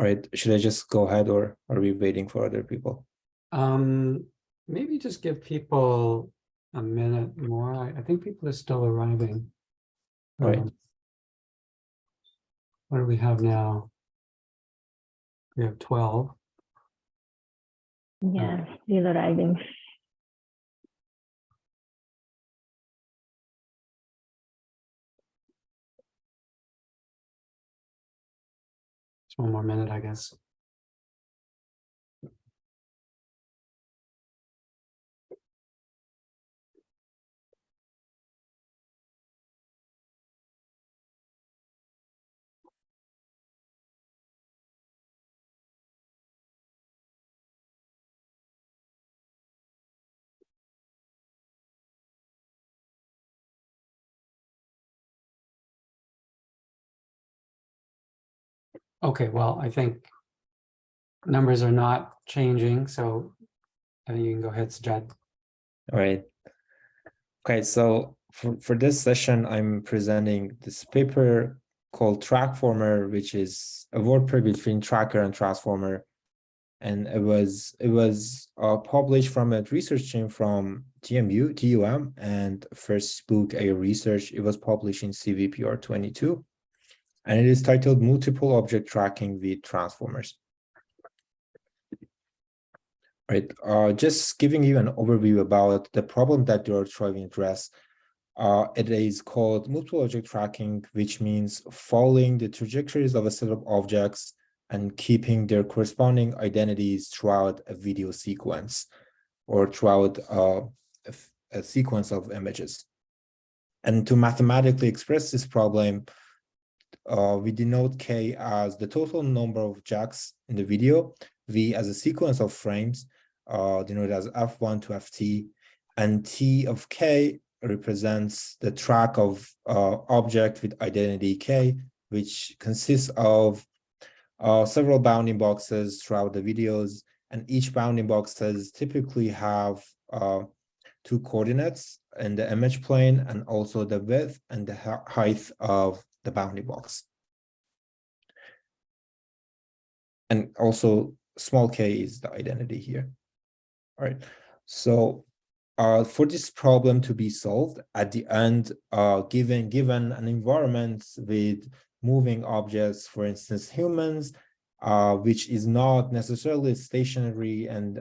All right, should I just go ahead or are we waiting for other people? Maybe just give people a minute more. I think people are still arriving. All right. What do we have now? We have 12. Yeah, still arriving. Just one more minute, I guess. Okay, well, I think numbers are not changing, so I think you can go ahead, Sajad. All right. Okay, so for this session, I'm presenting this paper called Trackformer, which is a word pair between tracker and transformer. And it was published from a research team from TUM, and first book a research. It was published in CVPR 22, and it is titled Multiple Object Tracking with Transformers. Right, just giving you an overview about the problem that you're trying to address. It is called multiple object tracking, which means following the trajectories of a set of objects and keeping their corresponding identities throughout a video sequence or throughout a sequence of images. And to mathematically express this problem, we denote K as the total number of objects in the video, V as a sequence of frames, denoted as F1 to Ft, and T of K represents the track of object with identity K, which consists of several bounding boxes throughout the videos, and each bounding boxes typically have 2 coordinates in the image plane and also the width and the height of the bounding box. And also small k is the identity here. All right, so for this problem to be solved, at the end, given an environment with moving objects, for instance, humans, which is not necessarily stationary, and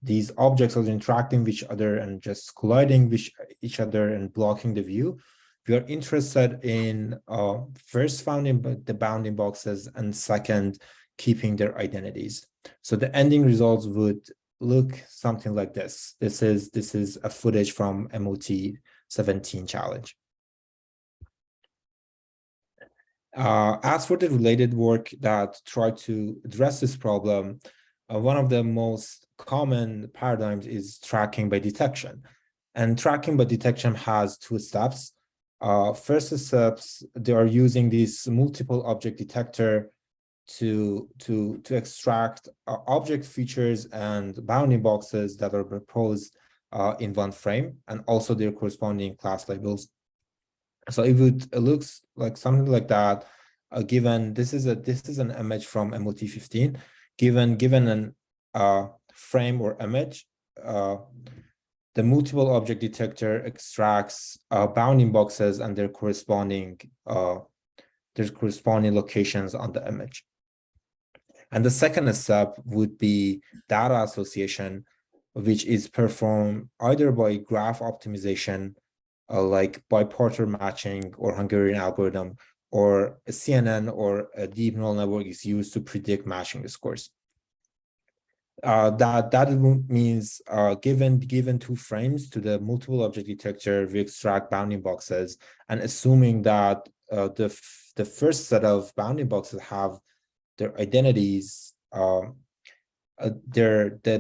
these objects are interacting with each other and just colliding with each other and blocking the view, we are interested in first finding the bounding boxes and second, keeping their identities. So the ending results would look something like this. This is a footage from MOT 17 challenge. As for the related work that tried to address this problem, one of the most common paradigms is tracking by detection. And tracking by detection has 2 steps. First steps, they are using this multiple object detector to extract object features and bounding boxes that are proposed in one frame, and also their corresponding class labels. So it looks like something like that. Given this is an image from MOT 15. Given an frame or image, the multiple object detector extracts bounding boxes and their corresponding locations on the image. And the second step would be data association, which is performed either by graph optimization, like by Porter matching or Hungarian algorithm, or a CNN or a deep neural network is used to predict matching scores. That means given 2 frames to the multiple object detector, we extract bounding boxes, and assuming that the first set of bounding boxes have their identities, the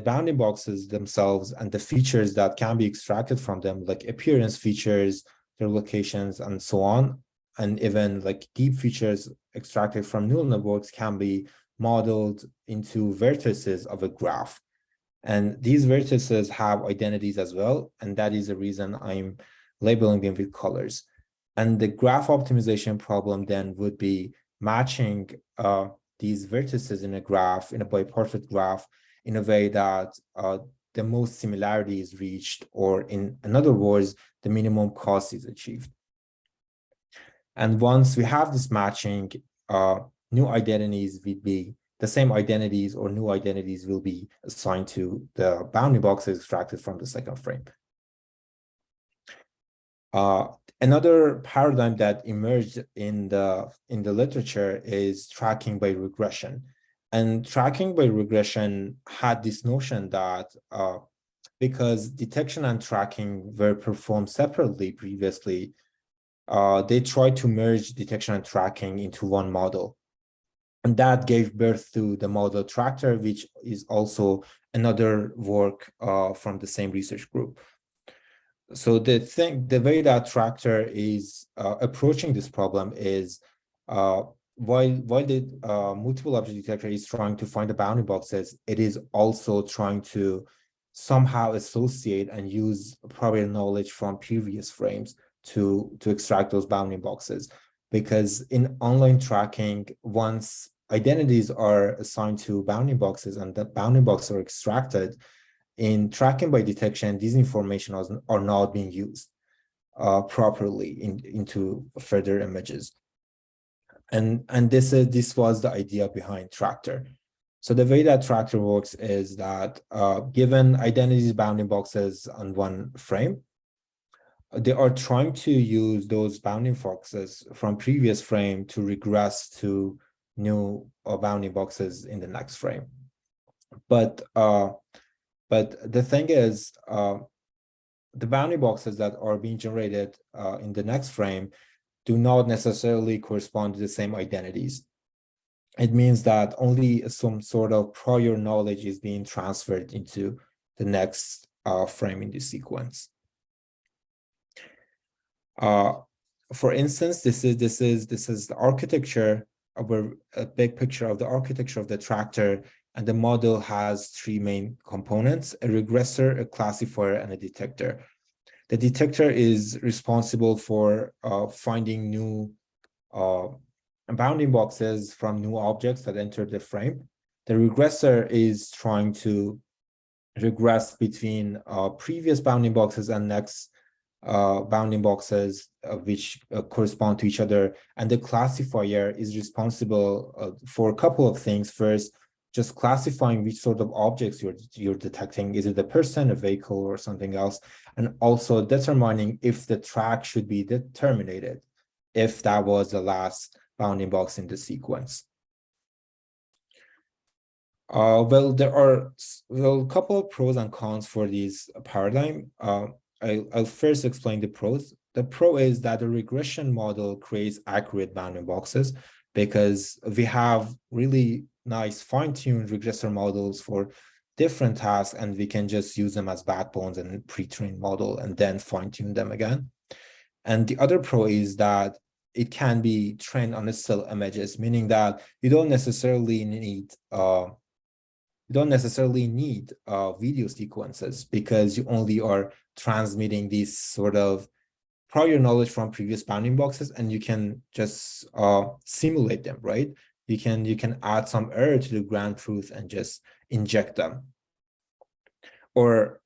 bounding boxes themselves and the features that can be extracted from them, like appearance features, their locations, and so on, and even like deep features extracted from neural networks can be modeled into vertices of a graph. And these vertices have identities as well, and that is the reason I'm labeling them with colors. And the graph optimization problem then would be matching these vertices in a graph, in a bipartite graph, in a way that the most similarity is reached, or in other words, the minimum cost is achieved. And once we have this matching, new identities will be the same identities, or new identities will be assigned to the bounding boxes extracted from the second frame. Another paradigm that emerged in the literature is tracking by regression. And tracking by regression had this notion that because detection and tracking were performed separately previously, they tried to merge detection and tracking into one model. And that gave birth to the model Tractor, which is also another work from the same research group. So the way that Tractor is approaching this problem is while the multiple object detector is trying to find the bounding boxes, it is also trying to somehow associate and use prior knowledge from previous frames to extract those bounding boxes. Because in online tracking, once identities are assigned to bounding boxes and the bounding boxes are extracted, in tracking by detection, these information are not being used properly into further images. And this was the idea behind Tractor. So the way that Tractor works is that given identities bounding boxes on one frame, they are trying to use those bounding boxes from previous frame to regress to new bounding boxes in the next frame. But the thing is, the bounding boxes that are being generated in the next frame do not necessarily correspond to the same identities. It means that only some sort of prior knowledge is being transferred into the next frame in the sequence. For instance, this is the architecture of a big picture of the architecture of the Tractor, and the model has three main components: a regressor, a classifier, and a detector. The detector is responsible for finding new bounding boxes from new objects that enter the frame. The regressor is trying to regress between previous bounding boxes and next bounding boxes which correspond to each other. And the classifier is responsible for a couple of things. First, just classifying which sort of objects you're detecting. Is it a person, a vehicle, or something else? And also determining if the track should be terminated, if that was the last bounding box in the sequence. Well, there are a couple of pros and cons for this paradigm. I'll first explain the pros. The pro is that the regression model creates accurate bounding boxes because we have really nice fine-tuned regressor models for different tasks, and we can just use them as backbones and pre-trained model and then fine-tune them again. And the other pro is that it can be trained on the still images, meaning that you don't necessarily need video sequences, because you only are transmitting these sort of prior knowledge from previous bounding boxes, and you can just simulate them, right? You can add some error to the ground truth and just inject them. Or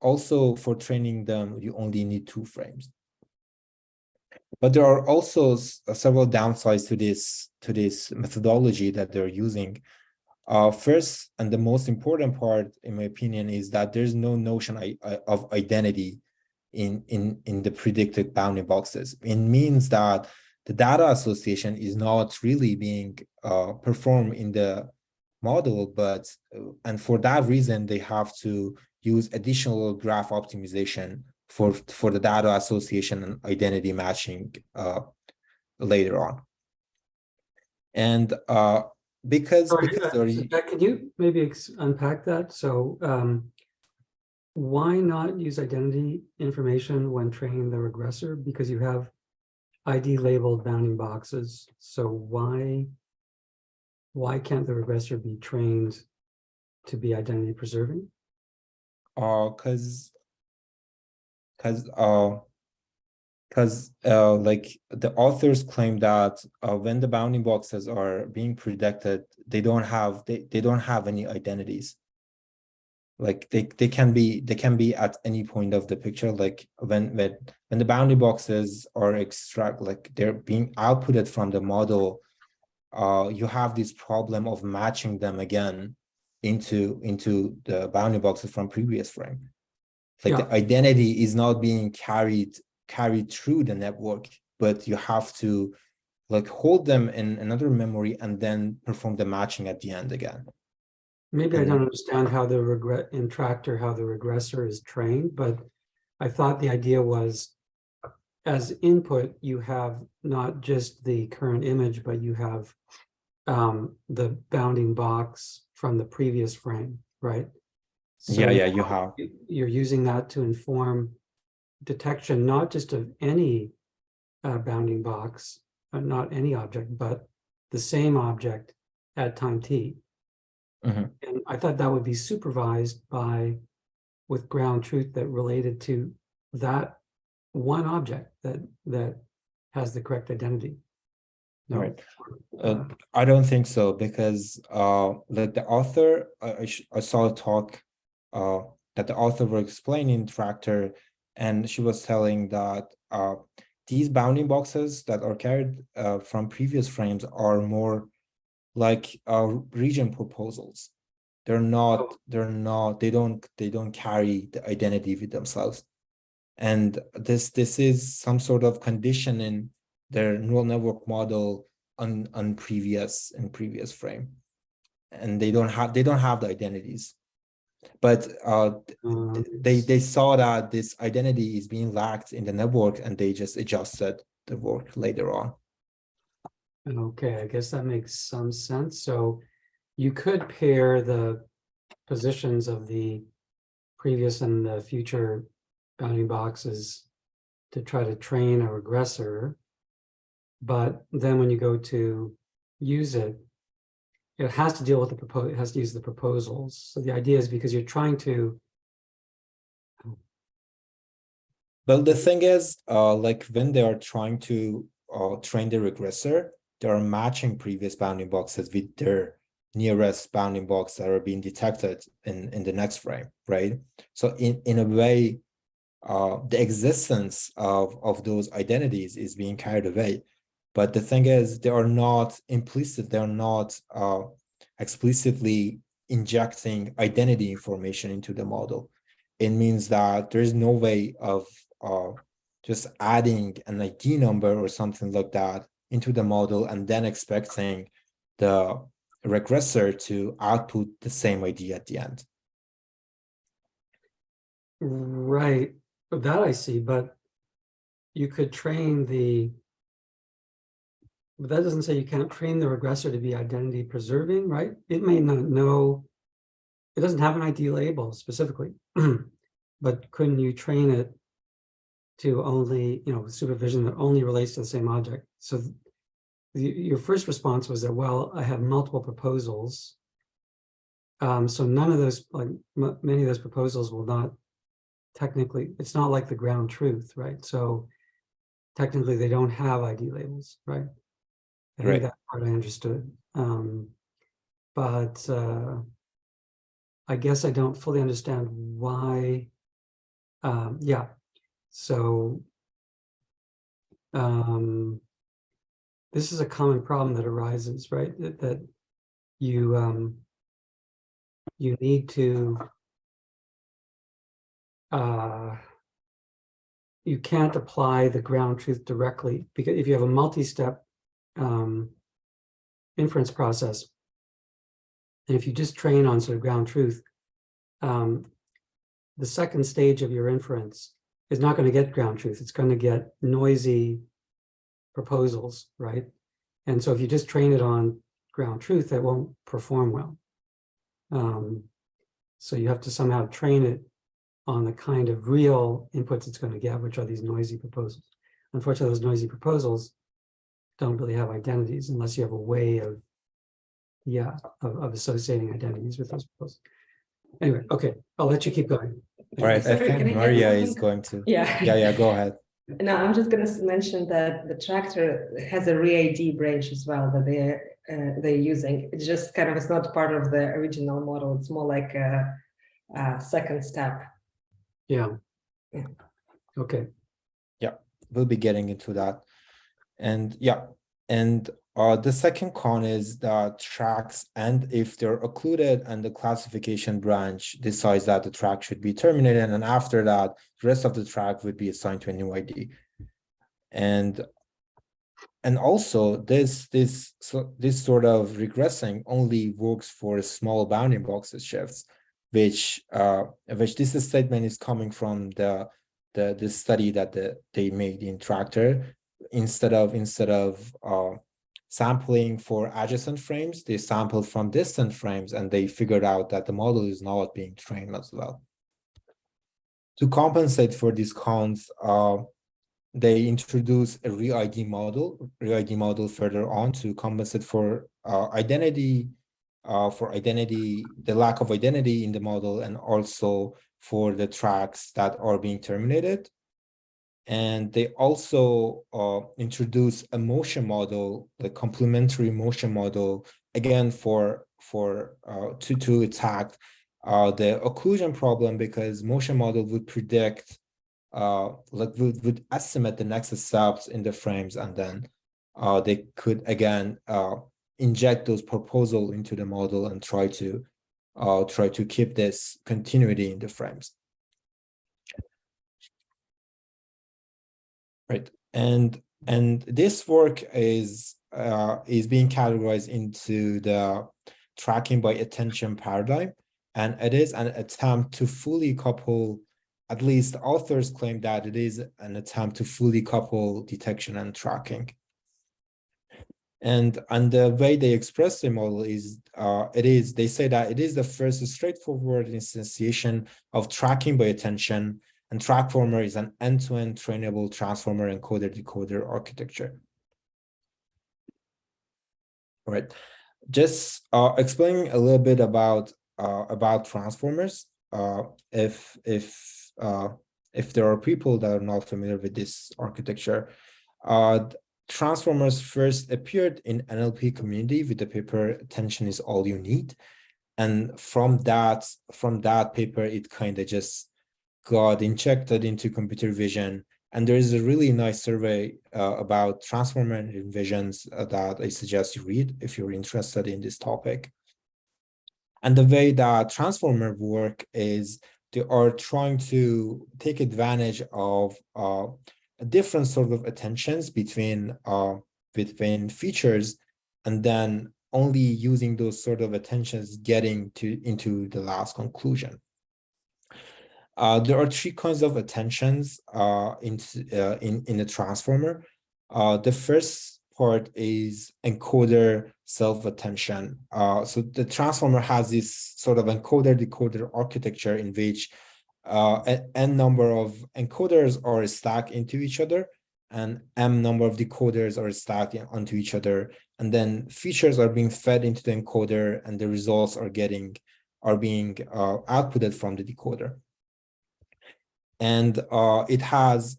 also for training them, you only need 2 frames. But there are also several downsides to this methodology that they're using. First, and the most important part, in my opinion, is that there's no notion of identity in the predicted bounding boxes. It means that the data association is not really being performed in the model, but and for that reason, they have to use additional graph optimization for the data association and identity matching later on. And because Jack, could you maybe unpack that? So why not use identity information when training the regressor? Because you have ID labeled bounding boxes. So why can't the regressor be trained to be identity preserving? because because like the authors claim that when the bounding boxes are being predicted, they don't have any identities. Like they can be at any point of the picture. Like when the bounding boxes are like they're being outputted from the model, you have this problem of matching them again into the bounding boxes from previous frame. Like Yeah, the identity is not being carried through the network, but you have to like hold them in another memory and then perform the matching at the end again. maybe I don't And understand how the in Tractor, how the regressor is trained, but I thought the idea was as input, you have not just the current image, but you have the bounding box from the previous frame, right? So yeah, you have. you're using that to inform detection, not just of any bounding box, not any object, but the same object at time t. Mhm. And I thought that would be supervised by with ground truth that related to that one object that has the correct identity. All No. right. I don't think so, because like the author, I saw a talk that the author was explaining Tractor, and she was telling that these bounding boxes that are carried from previous frames are more like region proposals. Oh, They don't carry the identity with themselves. And this is some sort of condition in their neural network model on previous frame, and they don't have the identities. But they saw that this identity is being lacked in the network, and they just adjusted the work later on. okay, I guess that makes some sense. So you could pair the positions of the previous and the future bounding boxes to try to train a regressor. But then when you go to use it, it has to deal with it has to use the proposals. So the idea is because you're trying to. Well, the thing is, like when they are trying to train the regressor, they are matching previous bounding boxes with their nearest bounding box that are being detected in the next frame, right? So in a way, the existence of those identities is being carried away. But the thing is, they are not implicit, they are not explicitly injecting identity information into the model. It means that there's no way of just adding an ID number or something like that into the model and then expecting the regressor to output the same ID at the end. Right, that I see, but you could train but that doesn't say you can't train the regressor to be identity preserving, right? It may not know, it doesn't have an ID label specifically, but couldn't you train it to only, supervision that only relates to the same object? So your first response was that, well, I have multiple proposals. So none of those, like many of those proposals will not technically, it's not like the ground truth, right? So technically they don't have ID labels, right? I think Right. that part I understood. But I guess I don't fully understand why. Yeah, so this is a common problem that arises, right? That you you need to you can't apply the ground truth directly, because if you have a multi-step inference process, and if you just train on sort of ground truth, the second stage of your inference is not going to get ground truth. It's going to get noisy proposals, right? And so if you just train it on ground truth, that won't perform well. So you have to somehow train it on the kind of real inputs it's going to get, which are these noisy proposals. Unfortunately, those noisy proposals don't really have identities unless you have a way of, of associating identities with those proposals. Anyway, okay, I'll let you keep going. All right, I Sorry, think can I get Maria is something? going to. Yeah. Yeah, go ahead. No, I'm just going to mention that the tractor has a re-ID branch as well that they're using. It's just kind of, it's not part of the original model. It's more like a second step. Yeah. Yeah. Okay. Yeah, we'll be getting into that. And yeah, and the second con is the tracks, and if they're occluded and the classification branch decides that the track should be terminated, and after that, the rest of the track would be assigned to a new ID. And also this sort of regressing only works for small bounding boxes shifts, which this statement is coming from the study that they made in Tractor. Instead of sampling for adjacent frames, they sampled from distant frames, and they figured out that the model is not being trained as well. To compensate for these cons, they introduce a re-ID model further on to compensate for identity, the lack of identity in the model, and also for the tracks that are being terminated. And they also introduce a motion model, the complementary motion model, again to attack the occlusion problem, because motion model would predict would estimate the next steps in the frames, and then they could again inject those proposals into the model and try to keep this continuity in the frames. Right, and this work is being categorized into the tracking by attention paradigm, and it is an attempt to fully couple. At least authors claim that it is an attempt to fully couple detection and tracking. And the way they express the model is, they say that it is the first straightforward instantiation of tracking by attention, and Trackformer is an end-to-end trainable transformer encoder-decoder architecture. All right, just explaining a little bit about transformers. If there are people that are not familiar with this architecture, transformers first appeared in NLP community with the paper "Attention is All You Need," and from that paper, it kind of just got injected into computer vision. And there is a really nice survey about transformer visions that I suggest you read if you're interested in this topic. And the way that transformer work is they are trying to take advantage of different sort of attentions between features, and then only using those sort of attentions getting into the last conclusion. There are three kinds of attentions in a transformer. The first part is encoder self-attention. So the transformer has this sort of encoder-decoder architecture in which n number of encoders are stacked into each other, and m number of decoders are stacked onto each other, and then features are being fed into the encoder, and the results are being outputted from the decoder. And it has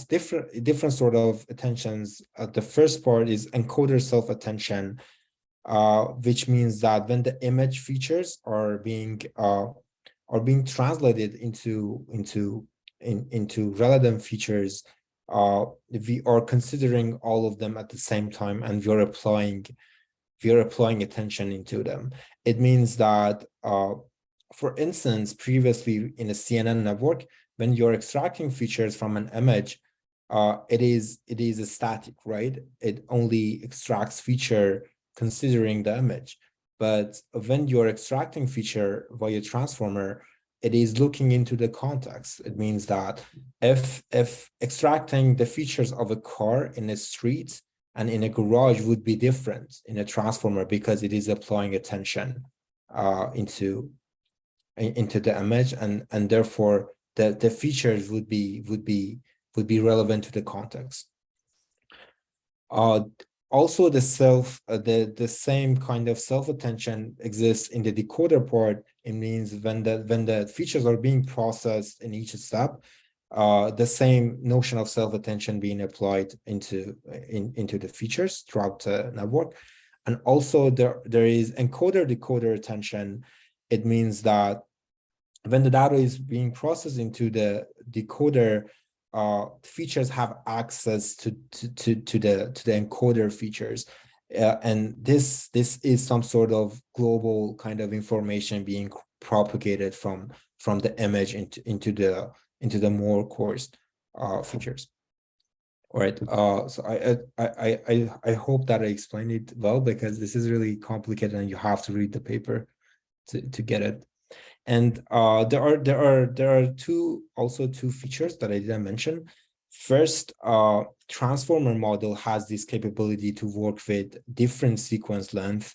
different sort of attentions. The first part is encoder self-attention, which means that when the image features are being translated into relevant features, we are considering all of them at the same time, and we are applying attention into them. It means that, for instance, previously in a CNN network, when you're extracting features from an image, it is a static, right? It only extracts feature considering the image. But when you're extracting feature via transformer, it is looking into the context. It means that if extracting the features of a car in a street and in a garage would be different in a transformer, because it is applying attention into the image, and therefore the features would be relevant to the context. Also, the same kind of self-attention exists in the decoder part. It means when the features are being processed in each step, the same notion of self-attention being applied into the features throughout the network. And also there is encoder-decoder attention. It means that when the data is being processed into the decoder, features have access to the encoder features. And this is some sort of global kind of information being propagated from the image into the more coarse features. All right. So I hope that I explained it well, because this is really complicated and you have to read the paper to get it. And there are two features that I didn't mention. First, transformer model has this capability to work with different sequence length,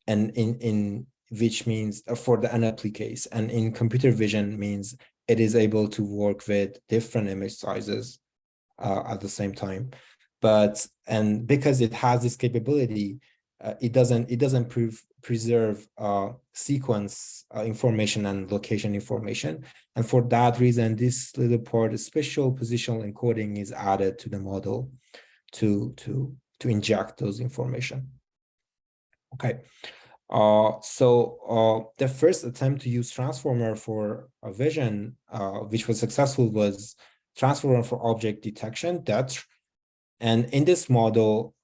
and in which means for the NLP case, and in computer vision means it is able to work with different image sizes at the same time. And because it has this capability, it doesn't preserve sequence information and location information. And for that reason, this little part, special positional encoding, is added to the model to inject those information. Okay. So the first attempt to use transformer for vision, which was successful, was transformer for object detection, TETR. And in this model,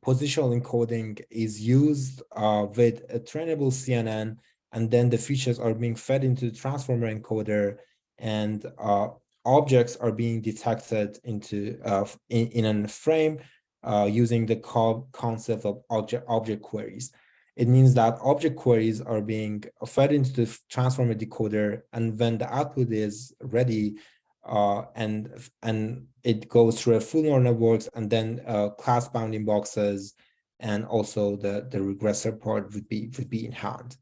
positional encoding is used with a trainable CNN, and then the features are being fed into the transformer encoder, and objects are being detected into in a frame using the concept of object queries. It means that object queries are being fed into the transformer decoder, and when the output is ready, and it goes through a full neural networks, and then class bounding boxes, and also the regressor part would be in hand.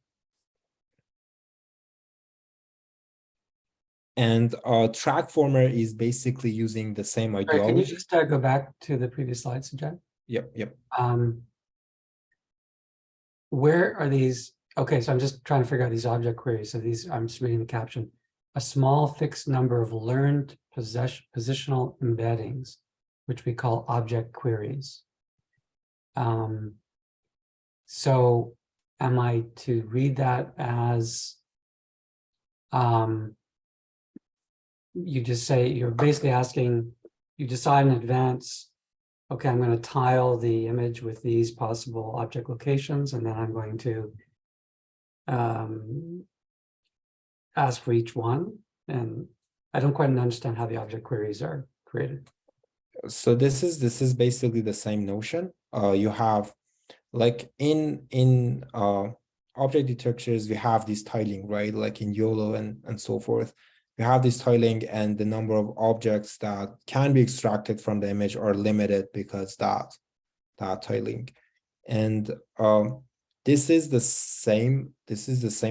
And Trackformer is basically using the same Sorry, can you ideology. just go back to the previous slide, Sajid? Yep. Where are these? Okay, so I'm just trying to figure out these object queries. So these, I'm just reading the caption. A small fixed number of learned positional embeddings, which we call object queries. So am I to read that as you just say, you're basically asking, you decide in advance, okay, I'm going to tile the image with these possible object locations, and then I'm going to ask for each one. And I don't quite understand how the object queries are created. So this is basically the same notion. You have, like in object detectors, we have this tiling, right? Like in YOLO and so forth. We have this tiling, and the number of objects that can be extracted from the image are limited because that tiling. And this is the same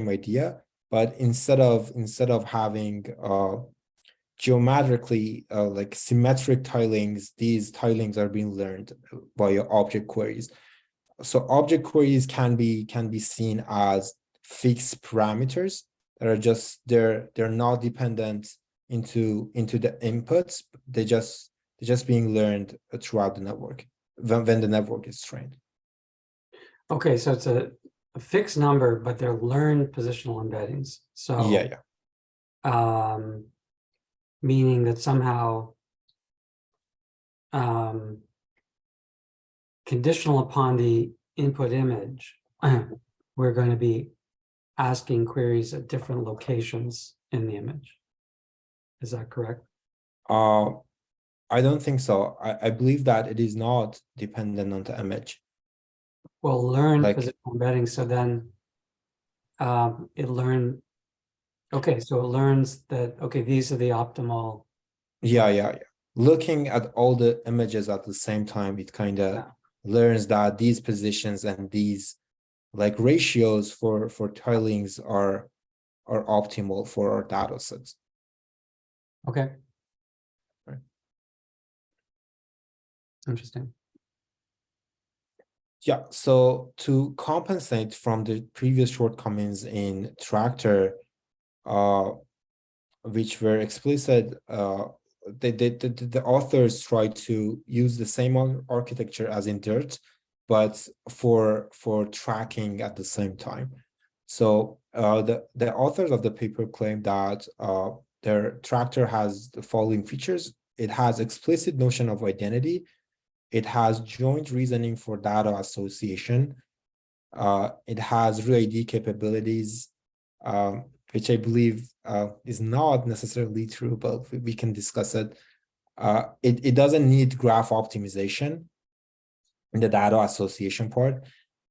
idea, but instead of having geometrically like symmetric tilings, these tilings are being learned by object queries. So object queries can be seen as fixed parameters that are just they're not dependent into the inputs. They're just being learned throughout the network when the network is trained. Okay, so it's a fixed number, but they're learned positional embeddings. So Yeah. Meaning that somehow conditional upon the input image, we're going to be asking queries at different locations in the image. Is that correct? I don't think so. I believe that it is not dependent on the image. Well, learn Like, positional embedding. So then it learned. Okay, so it learns that, okay, these are the optimal. yeah. Looking at all the images at the same time, it kind of learns that these positions and these like ratios for tilings are optimal for our data sets. Okay. Right. Interesting. Yeah, so to compensate from the previous shortcomings in Tractor, which were explicit. The authors tried to use the same architecture as in Dirt, but for tracking at the same time. So the authors of the paper claim that their tractor has the following features. It has explicit notion of identity. It has joint reasoning for data association. It has ReID capabilities, which I believe is not necessarily true, but we can discuss it. It doesn't need graph optimization in the data association part,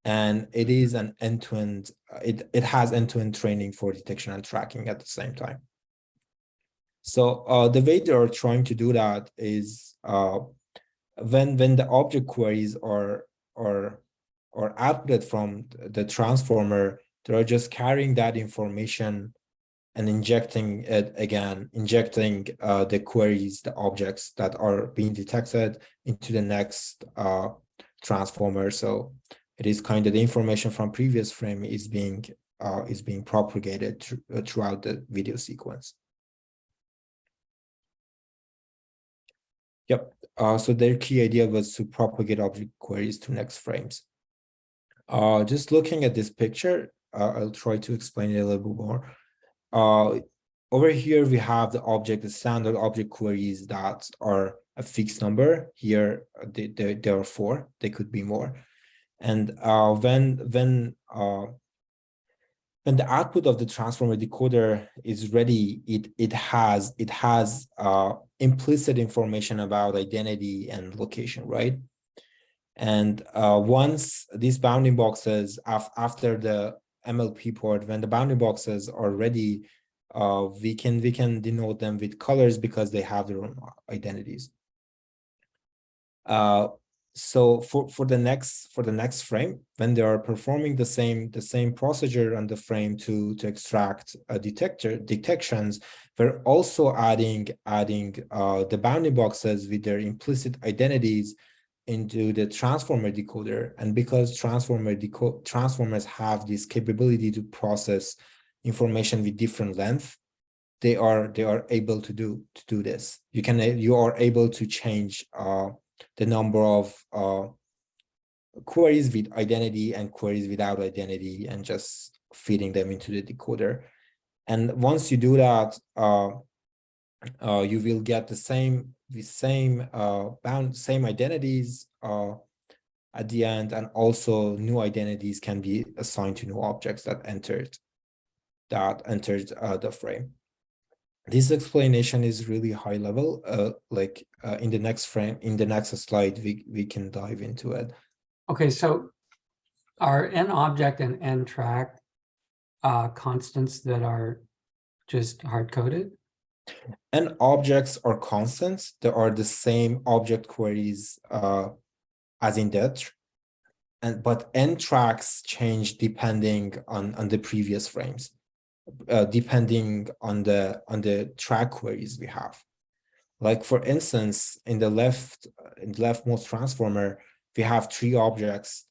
and it is an end-to-end, it has end-to-end training for detection and tracking at the same time. So the way they are trying to do that is when the object queries are output from the transformer, they're just carrying that information and injecting it again, injecting the queries, the objects that are being detected into the next transformer. So it is kind of the information from previous frame is being propagated throughout the video sequence. Yep. So their key idea was to propagate object queries to next frames. Just looking at this picture, I'll try to explain it a little bit more. Over here, we have the standard object queries that are a fixed number. Here, there are 4. They could be more. And when the output of the transformer decoder is ready, it has implicit information about identity and location, right? And once these bounding boxes, after the MLP port, when the bounding boxes are ready, we can denote them with colors because they have their own identities. So for the next frame, when they are performing the same procedure on the frame to extract detections, we're also adding the bounding boxes with their implicit identities into the transformer decoder. And because transformers have this capability to process information with different length, they are able to do this. You are able to change the number of queries with identity and queries without identity and just feeding them into the decoder. And once you do that, you will get the same identities at the end, and also new identities can be assigned to new objects that entered the frame. This explanation is really high level. In the next slide, we can dive into it. Okay, so are n object and n track constants that are just hard coded? N objects are constants. There are the same object queries as in that, but n tracks change depending on the previous frames. Depending on the track queries we have. Like for instance, in the leftmost transformer, we have 3 objects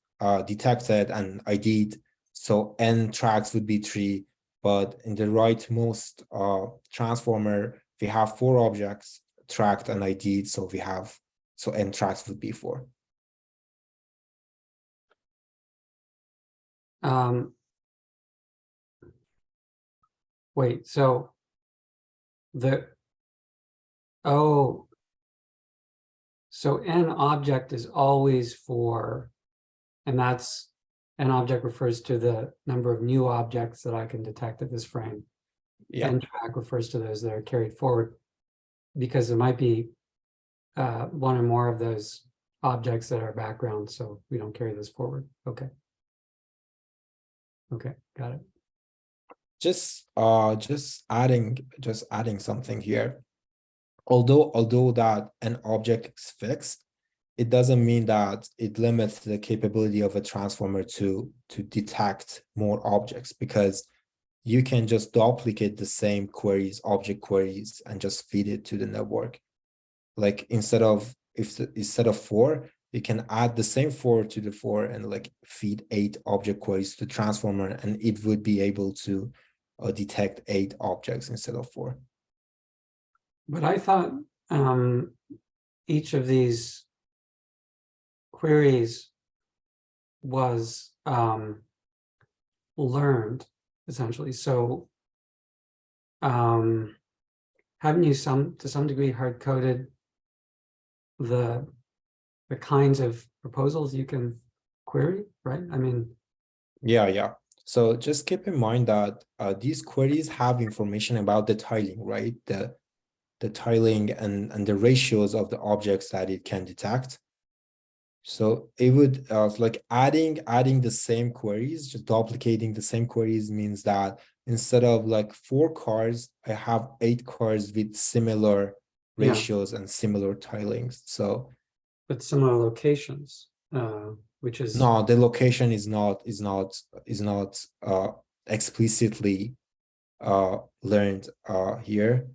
detected and ID'd, so n tracks would be 3. But in the rightmost transformer, we have 4 objects tracked and ID'd, so n tracks would be 4. Wait, so so n object is always 4, and that's n object refers to the number of new objects that I can detect at this frame. Yeah. N track refers to those that are carried forward, because there might be one or more of those objects that are background, so we don't carry those forward. Okay, got it. Just adding something here. Although that an object is fixed, it doesn't mean that it limits the capability of a transformer to detect more objects, because you can just duplicate the same object queries, and just feed it to the network. Like instead of 4, you can add the same 4 to the 4 and like feed 8 object queries to the transformer, and it would be able to detect 8 objects instead of 4. But I thought each of these queries was learned essentially. So haven't you to some degree hard coded the kinds of proposals you can query, right? I mean, Yeah. So just keep in mind that these queries have information about the tiling, right? The tiling and the ratios of the objects that it can detect. So it would like adding the same queries, just duplicating the same queries means that instead of like 4 cars, I have 8 cars with similar yeah, ratios and similar tilings. So but similar locations, which is no, the location is not explicitly learned here.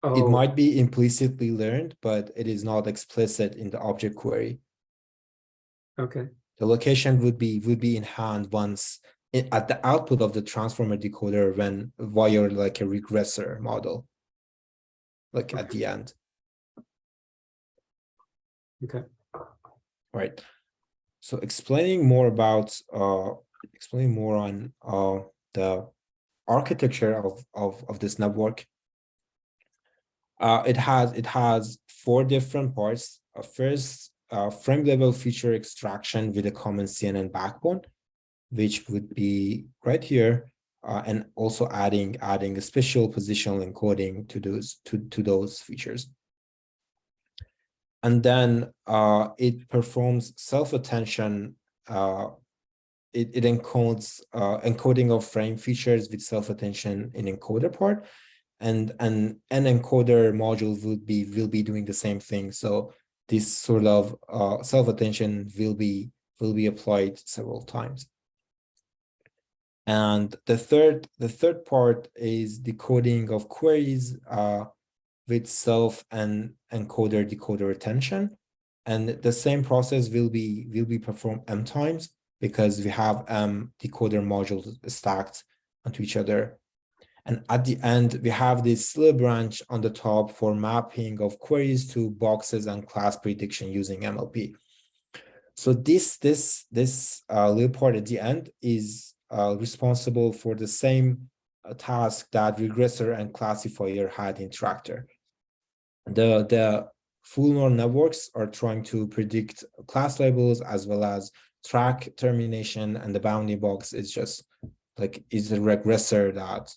It oh, might be implicitly learned, but it is not explicit in the object query. okay, The location would be in hand once at the output of the transformer decoder when via like a regressor model, like at the end. okay. Right. So explaining more on the architecture of this network. It has 4 different parts. First, frame level feature extraction with a common CNN backbone, which would be right here, and also adding a special positional encoding to those features. And then it performs self-attention. It encodes encoding of frame features with self-attention in encoder part, and an encoder module will be doing the same thing. So this sort of self-attention will be applied several times. And the third part is decoding of queries with self and encoder decoder attention. And the same process will be performed m times because we have decoder modules stacked onto each other. And at the end, we have this little branch on the top for mapping of queries to boxes and class prediction using MLP. So this little part at the end is responsible for the same task that regressor and classifier had in Tractor. The full neural networks are trying to predict class labels as well as track termination, and the bounding box is just like is a regressor that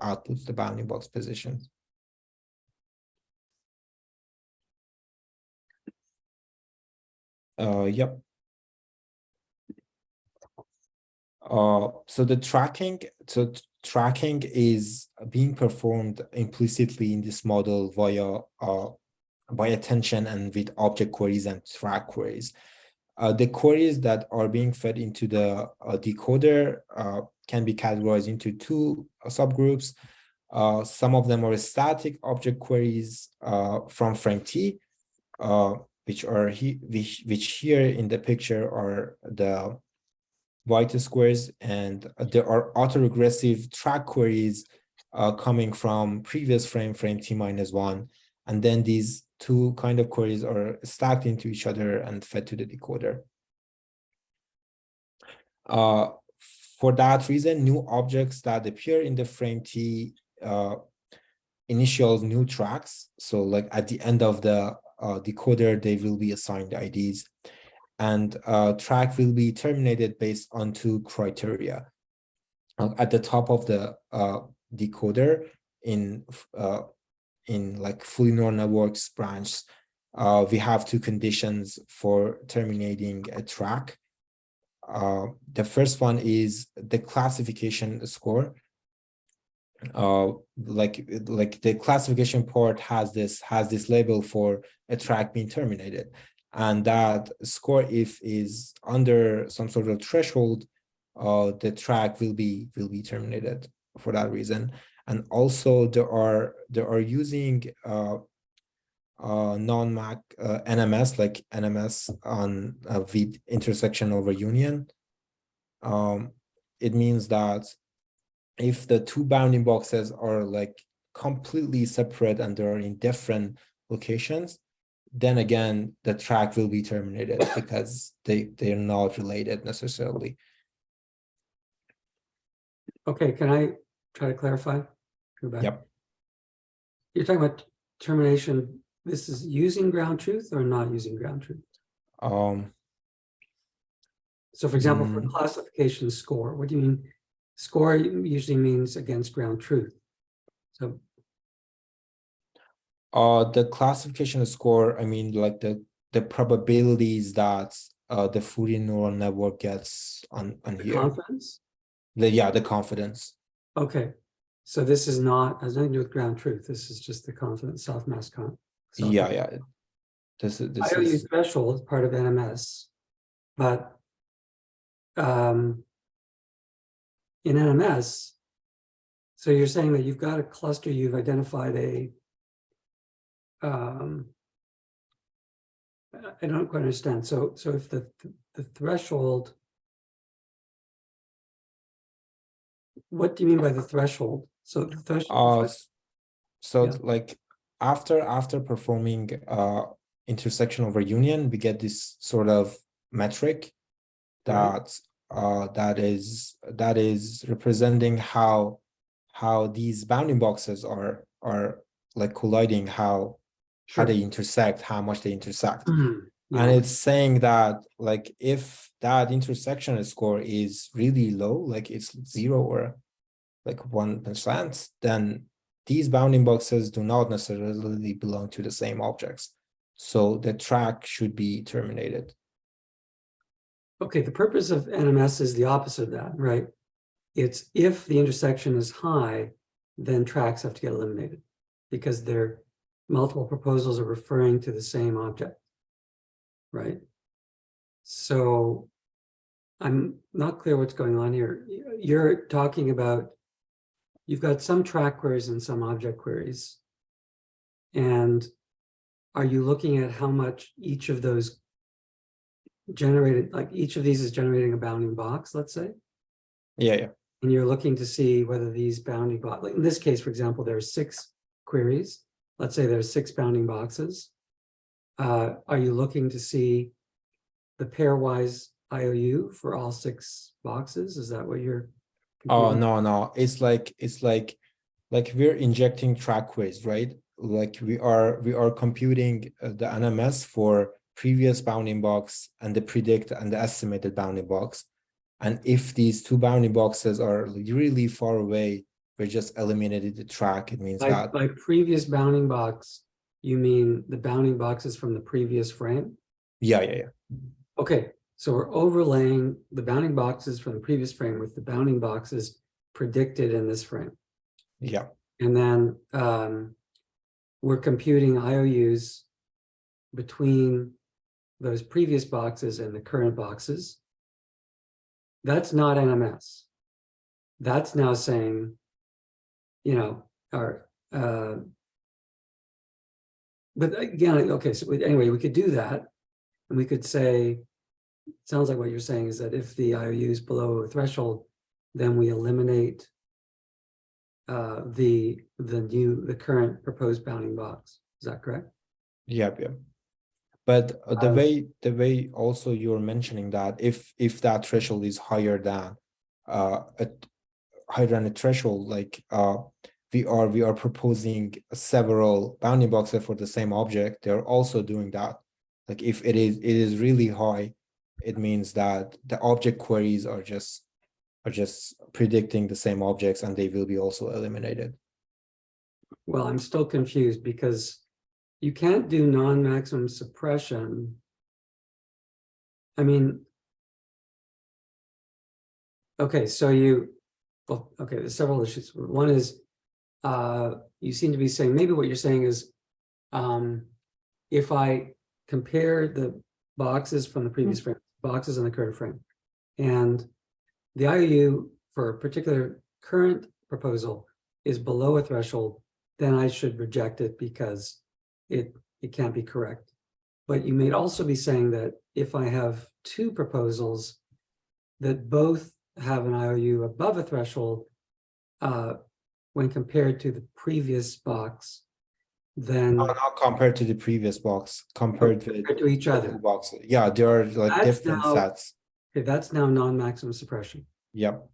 outputs the bounding box positions. Yep. So the tracking is being performed implicitly in this model via by attention and with object queries and track queries. The queries that are being fed into the decoder can be categorized into 2 subgroups. Some of them are static object queries from frame T, which here in the picture are the white squares, and there are autoregressive track queries coming from previous frame T-1, and then these 2 kind of queries are stacked into each other and fed to the decoder. For that reason, new objects that appear in the frame T initials new tracks. So like at the end of the decoder, they will be assigned IDs. And track will be terminated based on 2 criteria. At the top of the decoder in like fully neural networks branch, we have 2 conditions for terminating a track. The first one is the classification score. Like the classification part has this label for a track being terminated, and that score, if is under some sort of threshold, the track will be terminated for that reason. And also there are using non-MAC NMS, like NMS on with intersection over union. It means that if the 2 bounding boxes are like completely separate and they're in different locations, then again, the track will be terminated because they're not related necessarily. Okay, can I try to clarify? Go back. Yep. You're talking about termination. This is using ground truth or not using ground truth? So for example, for classification score, what do you mean? Score usually means against ground truth. So the classification score, I mean, like the probabilities that the Fourier neural network gets on here. confidence? The confidence. Okay. So this is not, has nothing to do with ground truth. This is just the confidence, softmax con. Yeah. This IOU is threshold is part of NMS, but in NMS, so you're saying that you've got a cluster, you've identified a, I don't quite understand. So if the threshold, what do you mean by the threshold? So the threshold. so Yeah. like after performing intersection over union, we get this sort of metric that that is representing how these bounding boxes are like colliding, how they intersect, how much they intersect. Yeah. And it's saying that like if that intersection score is really low, like it's 0 or like 1%, then these bounding boxes do not necessarily belong to the same objects. So the track should be terminated. Okay, the purpose of NMS is the opposite of that, right? It's if the intersection is high, then tracks have to get eliminated because their multiple proposals are referring to the same object, right? So I'm not clear what's going on here. You're talking about, you've got some track queries and some object queries. And are you looking at how much each of those generated, like each of these is generating a bounding box, let's say? Yeah. And you're looking to see whether these bounding boxes, like in this case, for example, there are 6 queries. Let's say there's 6 bounding boxes. Are you looking to see the pairwise IOU for all 6 boxes? Is that what you're computing? Oh, no. It's like we're injecting track queries, right? Like we are computing the NMS for previous bounding box and the predict and the estimated bounding box. And if these 2 bounding boxes are really far away, we just eliminated the track. It means that By previous bounding box, you mean the bounding boxes from the previous frame? yeah. Okay, so we're overlaying the bounding boxes from the previous frame with the bounding boxes predicted in this frame. Yeah. And then we're computing IOUs between those previous boxes and the current boxes. That's not NMS. That's now saying, you know, but again, okay, so anyway, we could do that. And we could say, sounds like what you're saying is that if the IOU is below a threshold, then we eliminate the current proposed bounding box. Is that correct? Yeah. But the way also you're mentioning that if that threshold is higher than a threshold, like we are proposing several bounding boxes for the same object, they're also doing that. Like if it is really high, it means that the object queries are just predicting the same objects and they will be also eliminated. Well, I'm still confused because you can't do non-maximum suppression. I mean, okay, so okay, there's several issues. One is you seem to be saying, maybe what you're saying is if I compare the boxes from the previous frame, boxes in the current frame, and the IOU for a particular current proposal is below a threshold, then I should reject it because it can't be correct. But you may also be saying that if I have 2 proposals that both have an IOU above a threshold, when compared to the previous box, then Not compared to the previous box, compared with compared to each the other. two boxes. Yeah, they are like That's different now- sets. Okay, that's now non-maximum suppression. Yep.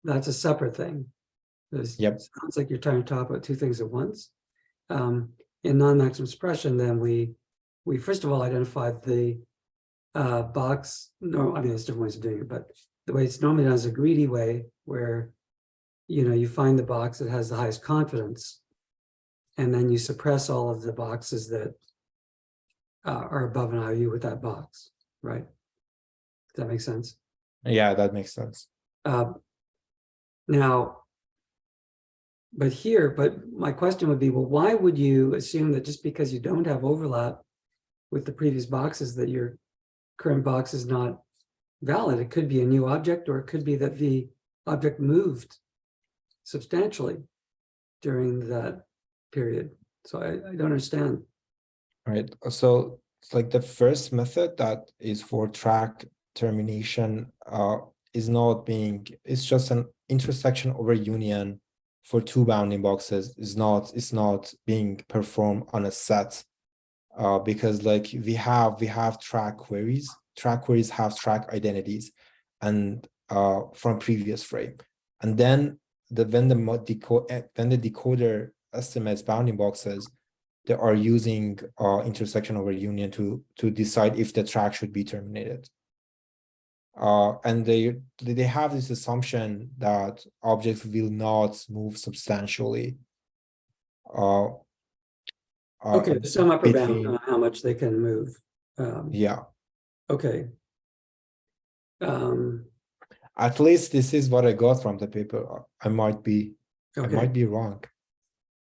That's a separate thing. It Yep. sounds like you're trying to talk about two things at once. In non-maximum suppression, then we first of all identified the box. No, I mean, there's different ways of doing it, but the way it's normally done is a greedy way, where you find the box that has the highest confidence, and then you suppress all of the boxes that are above an IOU with that box, right? Does that make sense? Yeah, that makes sense. Now, but my question would be, well, why would you assume that just because you don't have overlap with the previous boxes that your current box is not valid? It could be a new object, or it could be that the object moved substantially during that period. So I don't understand. Right. So it's like the first method that is for track termination it's just an intersection over union for two bounding boxes. It's not being performed on a set because like we have track queries. Track queries have track identities and from previous frame. And then when the decoder estimates bounding boxes, they are using intersection over union to decide if the track should be terminated. And they have this assumption that objects will not move substantially. Okay, there's some upper bound between, on how much they can move. yeah. Okay. At least this is what I got from the paper. I might be wrong.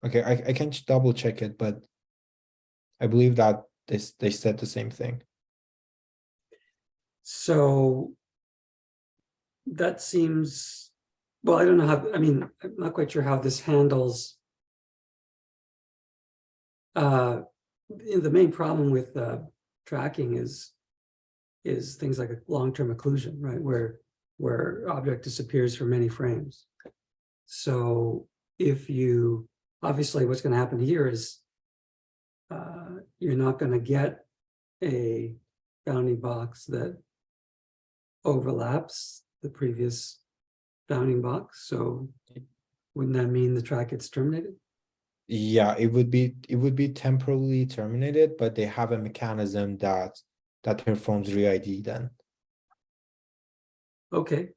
Okay, I can double check it, but I believe that they said the same thing. So that seems, well, I don't know how, I mean, I'm not quite sure how this handles. The main problem with tracking is things like a long-term occlusion, right? Where object disappears for many frames. So obviously what's going to happen here is you're not going to get a bounding box that overlaps the previous bounding box. So wouldn't that mean the track gets terminated? Yeah, it would be temporarily terminated, but they have a mechanism that performs re-ID then. Okay.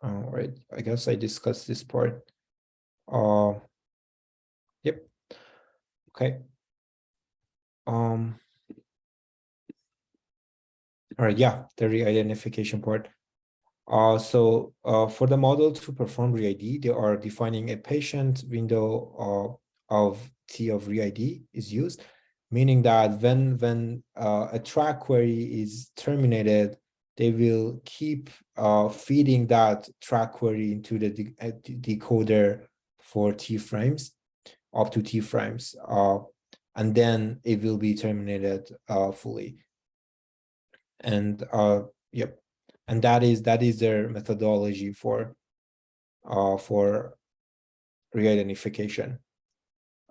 All right, I guess I discussed this part. Yep. Okay. All right, yeah, the re-identification part. So for the model to perform re-ID, they are defining a patient window of T of re-ID is used, meaning that when a track query is terminated, they will keep feeding that track query into the decoder for T frames, up to T frames, and then it will be terminated fully. And yep. And that is their methodology for re-identification.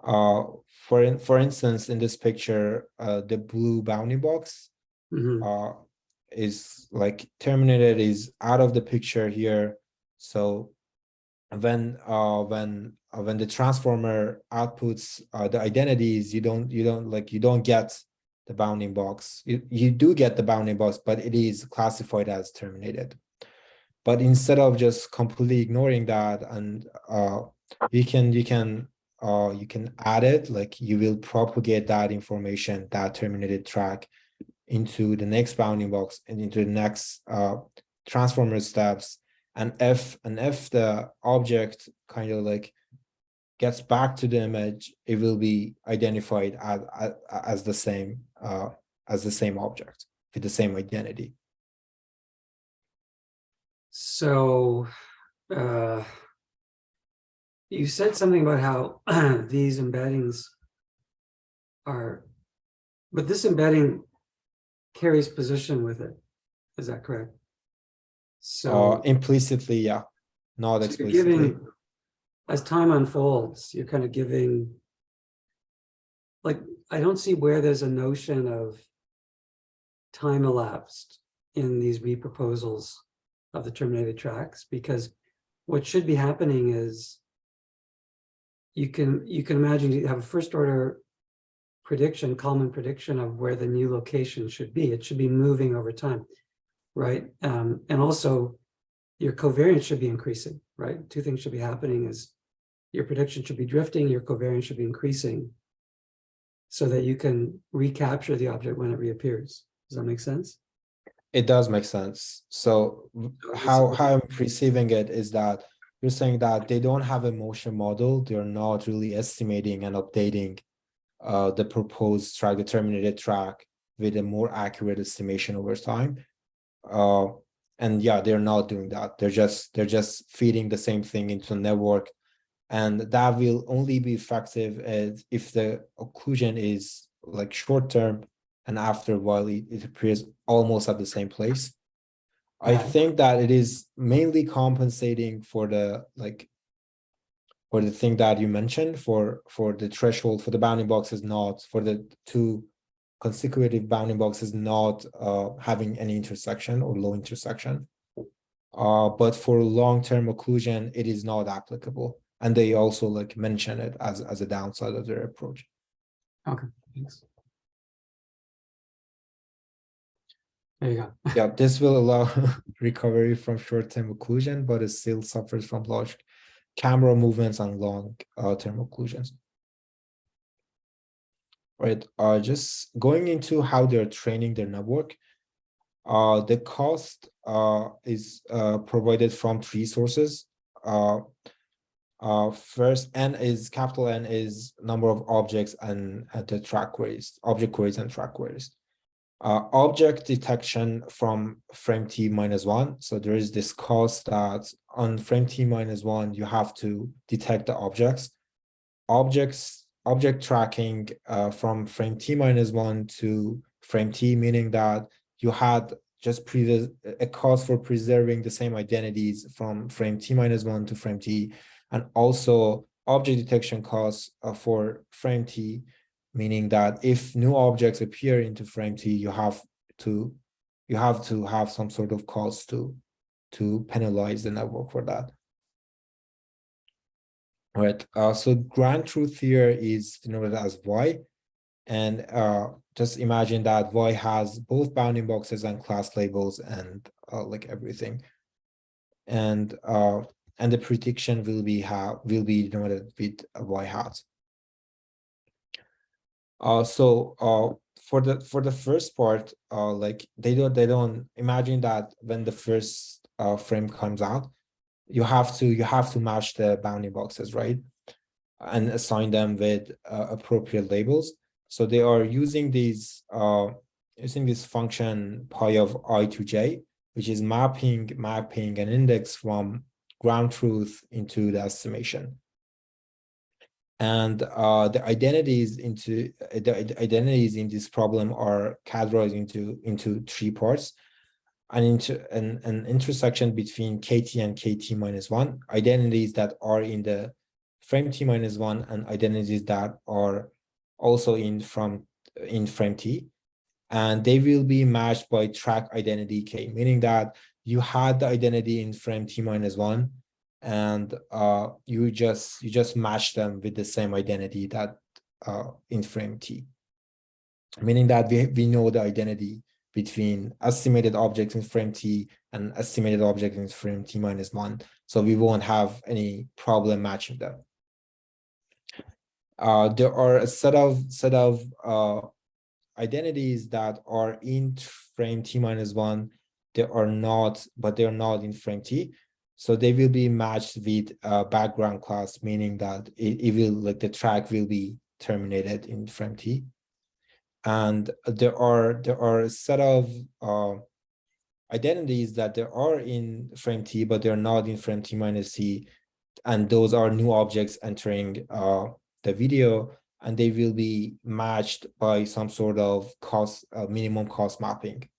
For instance, in this picture, the blue bounding box is like terminated, is out of the picture here. So when the transformer outputs the identities, you don't get the bounding box. You do get the bounding box, but it is classified as terminated. But instead of just completely ignoring that, and you can add it, like you will propagate that information, that terminated track, into the next bounding box and into the next transformer steps. And if the object kind of like gets back to the image, it will be identified as the same object with the same identity. So you said something about how these embeddings are, but this embedding carries position with it. Is that correct? So, Implicitly, yeah, not so you're explicitly. giving, as time unfolds, you're kind of giving, like, I don't see where there's a notion of time elapsed in these reproposals of the terminated tracks, because what should be happening is you can imagine you have a first order prediction, Kalman prediction of where the new location should be. It should be moving over time, right? And also your covariance should be increasing, right? Two things should be happening is your prediction should be drifting, your covariance should be increasing so that you can recapture the object when it reappears. Does that make sense? It does make sense. So how I'm perceiving it is that you're saying that they don't have a motion model. They're not really estimating and updating the proposed track, the terminated track, with a more accurate estimation over time. And yeah, they're not doing that. They're just feeding the same thing into the network, and that will only be effective if the occlusion is like short term, and after a while it appears almost at the same place. I think that it is mainly compensating for the thing that you mentioned, for the threshold, for the bounding boxes, not for the two consecutive bounding boxes not having any intersection or low intersection. But for long-term occlusion, it is not applicable. And they also like mention it as a downside of their approach. Okay, thanks. There you go. Yeah, this will allow recovery from short-term occlusion, but it still suffers from large camera movements and long-term occlusions. Right, just going into how they're training their network. The cost is provided from three sources. First, capital N is number of objects and the track queries, object queries and track queries. Object detection from frame T -1. So there is this cost that on frame T -1, you have to detect the objects. Object tracking from frame T -1 to frame T, meaning that you had just a cost for preserving the same identities from frame T -1 to frame T, and also object detection costs for frame T, meaning that if new objects appear into frame T, you have to have some sort of cost to penalize the network for that. All right, so ground truth here is denoted as Y, and just imagine that Y has both bounding boxes and class labels and like everything, and the prediction will be denoted with a Y hat. So for the first part, like they don't imagine that when the first frame comes out, you have to match the bounding boxes, right, and assign them with appropriate labels. So they are using this function pi of I to j, which is mapping an index from ground truth into the estimation. And the identities in this problem are categorized into three parts. An intersection between KT and KT -1, identities that are in the frame T -1, and identities that are also in frame T, and they will be matched by track identity K, meaning that you had the identity in frame T -1, and you just match them with the same identity that in frame T, meaning that we know the identity between estimated objects in frame T and estimated objects in frame T -1, so we won't have any problem matching them. There are a set of identities that are in frame T -1. They are not in frame T, so they will be matched with a background class, meaning that it will, like, the track will be terminated in frame T. And there are a set of identities that there are in frame T, but they're not in frame T -T, and those are new objects entering the video, and they will be matched by some sort of minimum cost mapping.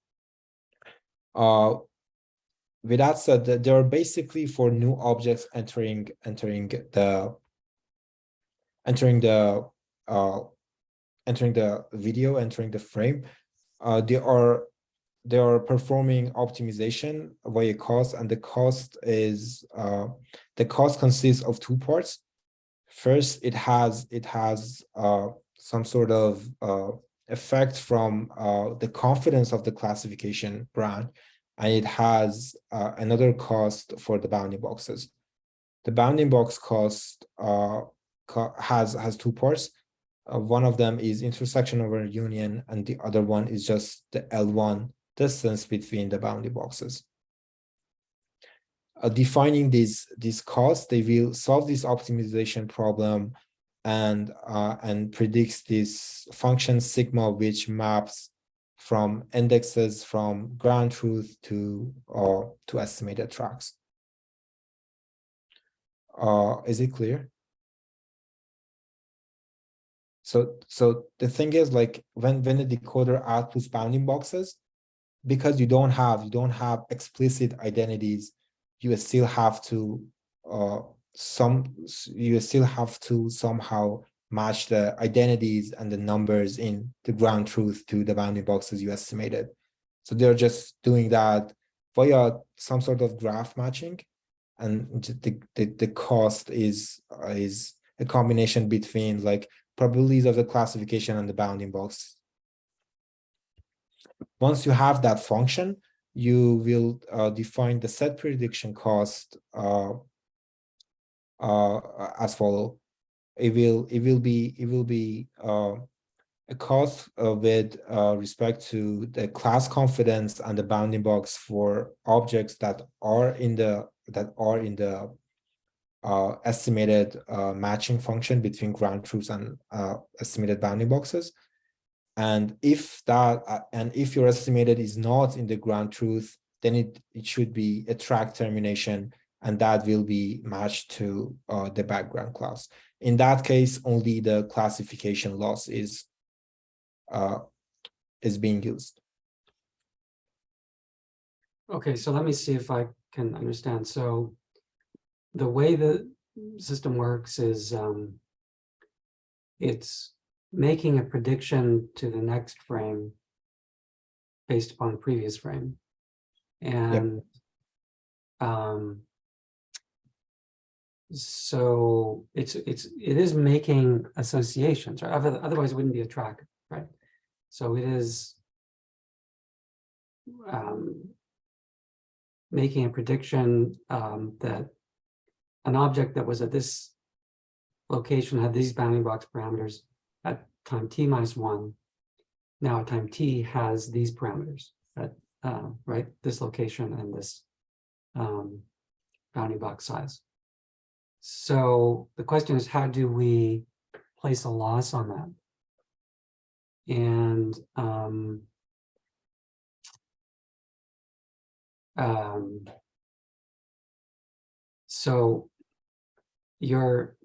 with that said, they are basically for new objects entering the uh entering the video, entering the frame. They are performing optimization via cost, and the cost consists of two parts. First, it has some sort of effect from the confidence of the classification branch, and it has another cost for the bounding boxes. The bounding box cost has two parts. One of them is intersection over union, and the other one is just the L1 distance between the bounding boxes. Defining these costs, they will solve this optimization problem and predicts this function sigma, which maps from indexes from ground truth to estimated tracks. Is it clear? So the thing is, like, when the decoder outputs bounding boxes, because you don't have explicit identities, you still have to somehow match the identities and the numbers in the ground truth to the bounding boxes you estimated. So they're just doing that via some sort of graph matching, and the cost is a combination between like probabilities of the classification and the bounding box. Once you have that function, you will define the set prediction cost as follow. It will be a cost with respect to the class confidence and the bounding box for objects that are in the estimated matching function between ground truths and estimated bounding boxes. And if your estimated is not in the ground truth, then it should be a track termination, and that will be matched to the background class. In that case, only the classification loss is being used. Okay, so let me see if I can understand. So the way the system works is it's making a prediction to the next frame based upon the previous frame. And so it is making associations, right? Otherwise it wouldn't be a track, right? So it is making a prediction that an object that was at this location had these bounding box parameters at time t minus 1. Now at time t has these parameters at right, this location and this bounding box size. So the question is, how do we place a loss on that? And so you're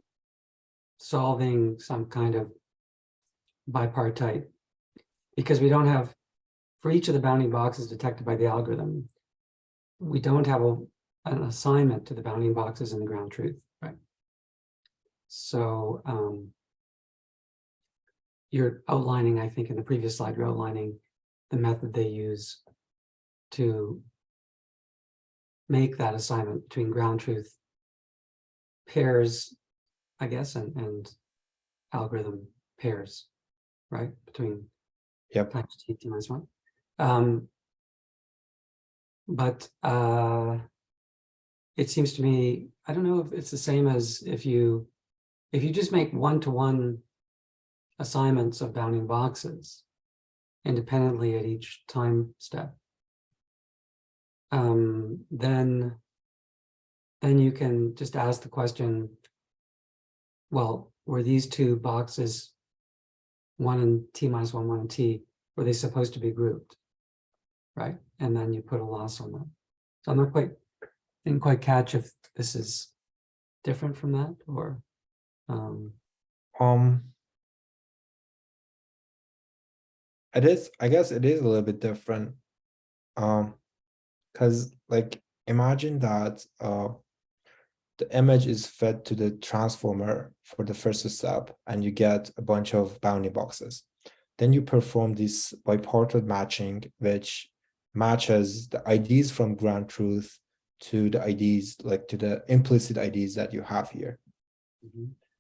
solving some kind of bipartite, because we don't have, for each of the bounding boxes detected by the algorithm, we don't have an assignment to the bounding boxes in the ground truth, right? So you're outlining, I think in the previous slide, you're outlining the method they use to make that assignment between ground truth pairs, I guess, and algorithm pairs, right? Between times t minus 1. But it seems to me, I don't know if it's the same as if you just make one-to-one assignments of bounding boxes independently at each time step, then you can just ask the question, well, were these two boxes, one in t minus 1, one in t, were they supposed to be grouped, right? And then you put a loss on them. So didn't quite catch if this is different from that, or it is, I guess it is a little bit different, because like imagine that the image is fed to the transformer for the first step, and you get a bunch of bounding boxes. Then you perform this bipartite matching, which matches the IDs from ground truth to the IDs, like to the implicit IDs that you have here.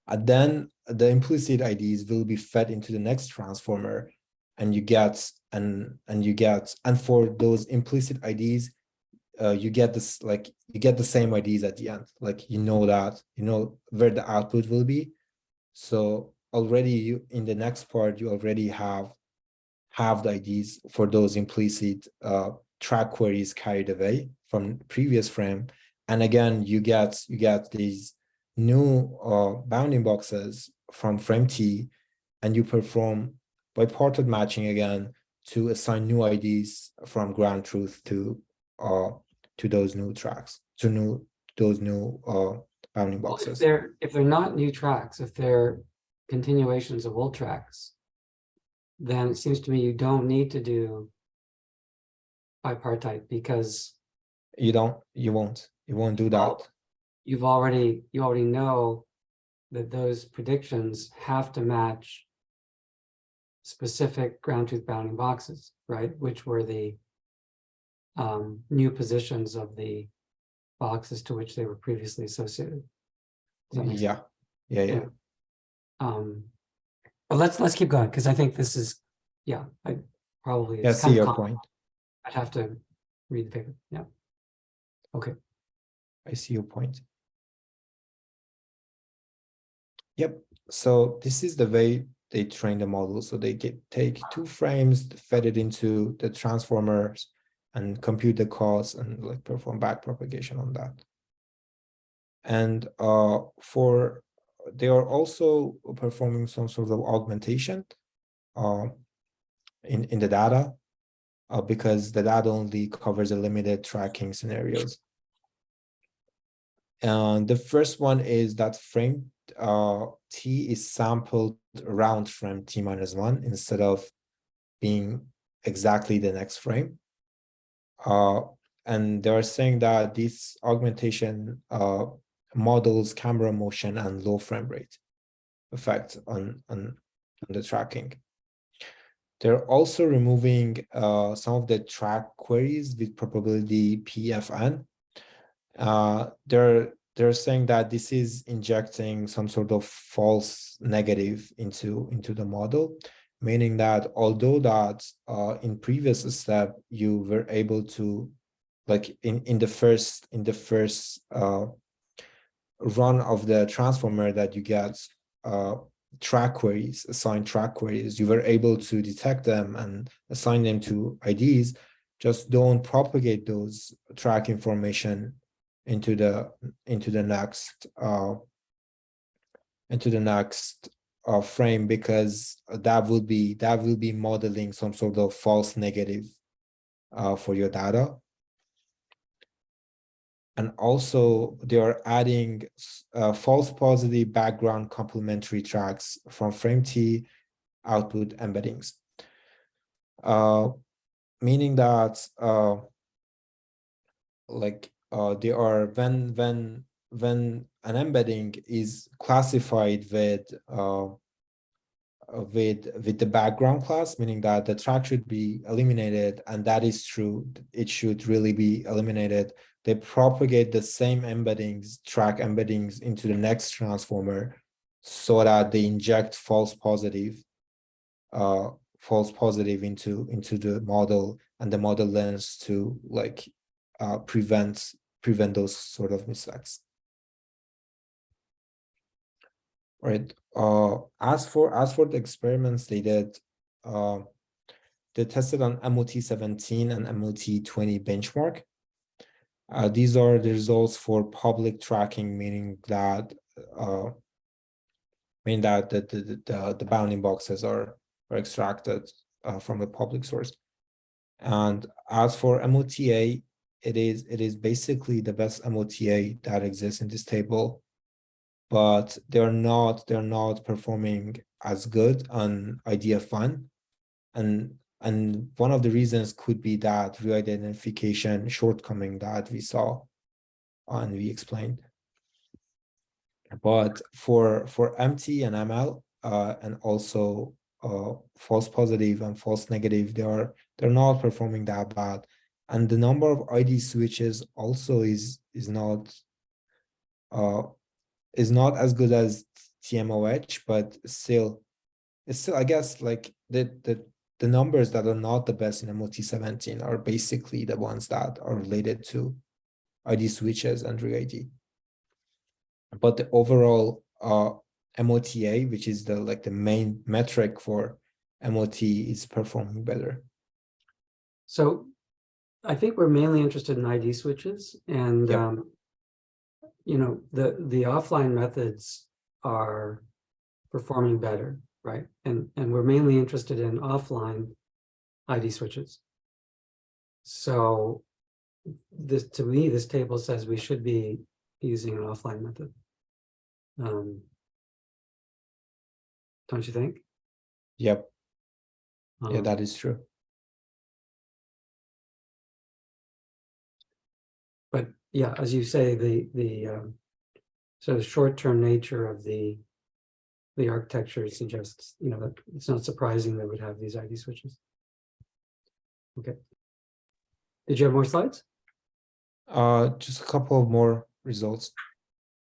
And then the implicit IDs will be fed into the next transformer, and you get and for those implicit IDs, you get this, like you get the same IDs at the end, like you know where the output will be. So already you in the next part you already have the IDs for those implicit track queries carried away from previous frame, and again you get these new bounding boxes from frame T, and you perform bipartite matching again to assign new IDs from ground truth to those new tracks, to those new bounding Well, boxes. if they're not new tracks, if they're continuations of old tracks, then it seems to me you don't need to do bipartite, because You won't do that. you already know that those predictions have to match specific ground truth bounding boxes, right? Which were the new positions of the boxes to which they were previously associated. Does that make sense? Yeah. But let's keep going, because I think this is, I probably Yeah, it's see kind of your point. I'd have to read the paper. Yeah. Okay. I see your point. Yep. So this is the way they train the model. So they take two frames, fed it into the transformers, and compute the cost and like perform back propagation on that. And they are also performing some sort of augmentation in the data, because the data only covers a limited tracking scenarios. And the first one is that frame T is sampled around frame T minus 1 instead of being exactly the next frame. And they are saying that this augmentation models camera motion and low frame rate effect on the tracking. They're also removing some of the track queries with probability PFN. They're saying that this is injecting some sort of false negative into the model, meaning that although that in previous step you were able to, like in the first run of the transformer that you get track queries, assigned track queries, you were able to detect them and assign them to IDs. Just don't propagate those track information into the next frame, because that will be modeling some sort of false negative for your data. And also they are adding false positive background complementary tracks from frame T output embeddings, meaning that they are when an embedding is classified with the background class, meaning that the track should be eliminated, and that is true, it should really be eliminated. They propagate the same track embeddings into the next transformer, so that they inject false positive into the model, and the model learns to prevent those sort of mistakes. Right. As for the experiments they did, they tested on MOT17 and MOT20 benchmark. These are the results for public tracking, meaning that the bounding boxes are extracted from a public source. And as for MOTA, it is basically the best MOTA that exists in this table, but they're not performing as good on IDF1, and And one of the reasons could be that re-identification shortcoming that we saw and we explained. But for MT and ML and also false positive and false negative, they're not performing that bad. And the number of ID switches also is not as good as TMOH, but still, it's still, I guess, like the numbers that are not the best in MOT17 are basically the ones that are related to ID switches and re-ID. But the overall MOTA, which is the main metric for MOT, is performing better. So I think we're mainly interested in ID switches, and Yep. you know, the offline methods are performing better, right? And we're mainly interested in offline ID switches. So this, to me, this table says we should be using an offline method. Don't you think? Yep. Yeah, Um, that is true. But yeah, as you say, the sort of short-term nature of the architecture suggests, you know, that it's not surprising that we'd have these ID switches. Okay. Did you have more slides? Just a couple of more results.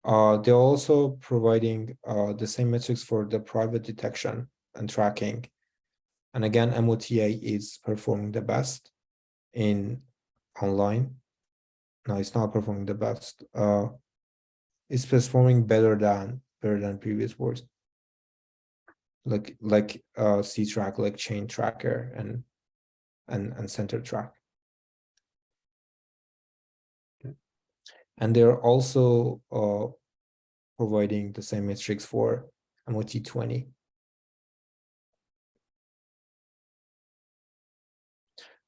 They're also providing the same metrics for the private detection and tracking. And again, MOTA is performing the best in online. No, it's not performing the best. It's performing better than previous boards. Like C-Track, like Chain Tracker and Center Track. Okay. And they're also providing the same metrics for MOT20.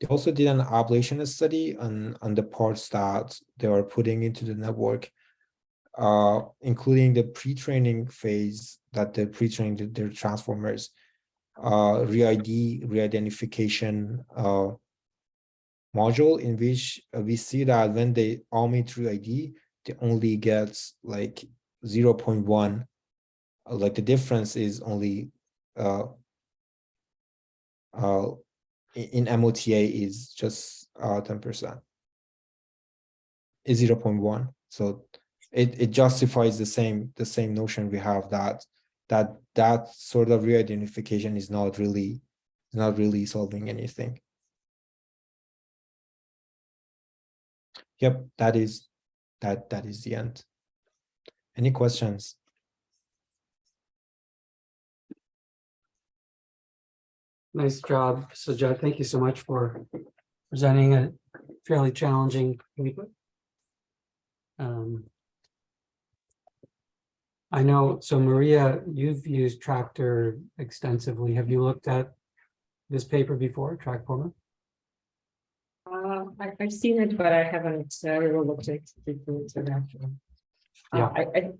They also did an ablation study on the parts that they are putting into the network, including the pre-training phase that they're pre-training their transformers, re-identification module, in which we see that when they omit re-ID, they only gets like 0.1. Like the difference is only in MOTA is just 10%. Is 0.1. So it justifies the same notion we have that sort of re-identification is not really solving anything. Yep, that is the end. Any questions? Nice job, Sajjad. Thank you so much for presenting a fairly challenging paper. I know, so Maria, you've used Tractor extensively. Have you looked at this paper before, Trackformer? I've seen it, but I haven't really looked into that. Yeah.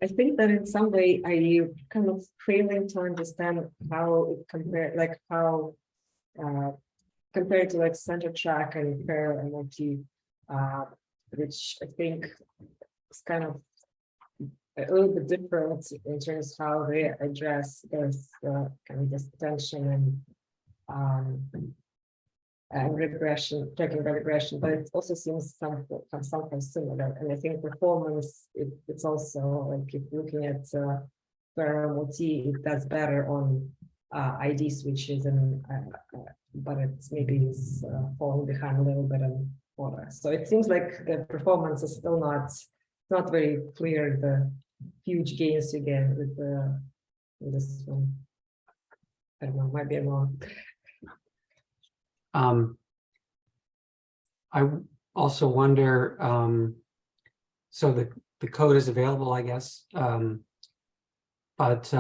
I think that in some way I kind of failing to understand how it compared, like how compared to like Center Track and Pair MOT, which I think is kind of a little bit different in terms of how they address this kind of this tension and regression, checking regression, but it also seems something similar. And I think performance, it's also like if looking at MOT, it does better on ID switches, and but it's maybe falling behind a little bit on order. So it seems like the performance is still not very clear, the huge gains you get with this one. I don't know, might be wrong. I also wonder, so the code is available, I guess, but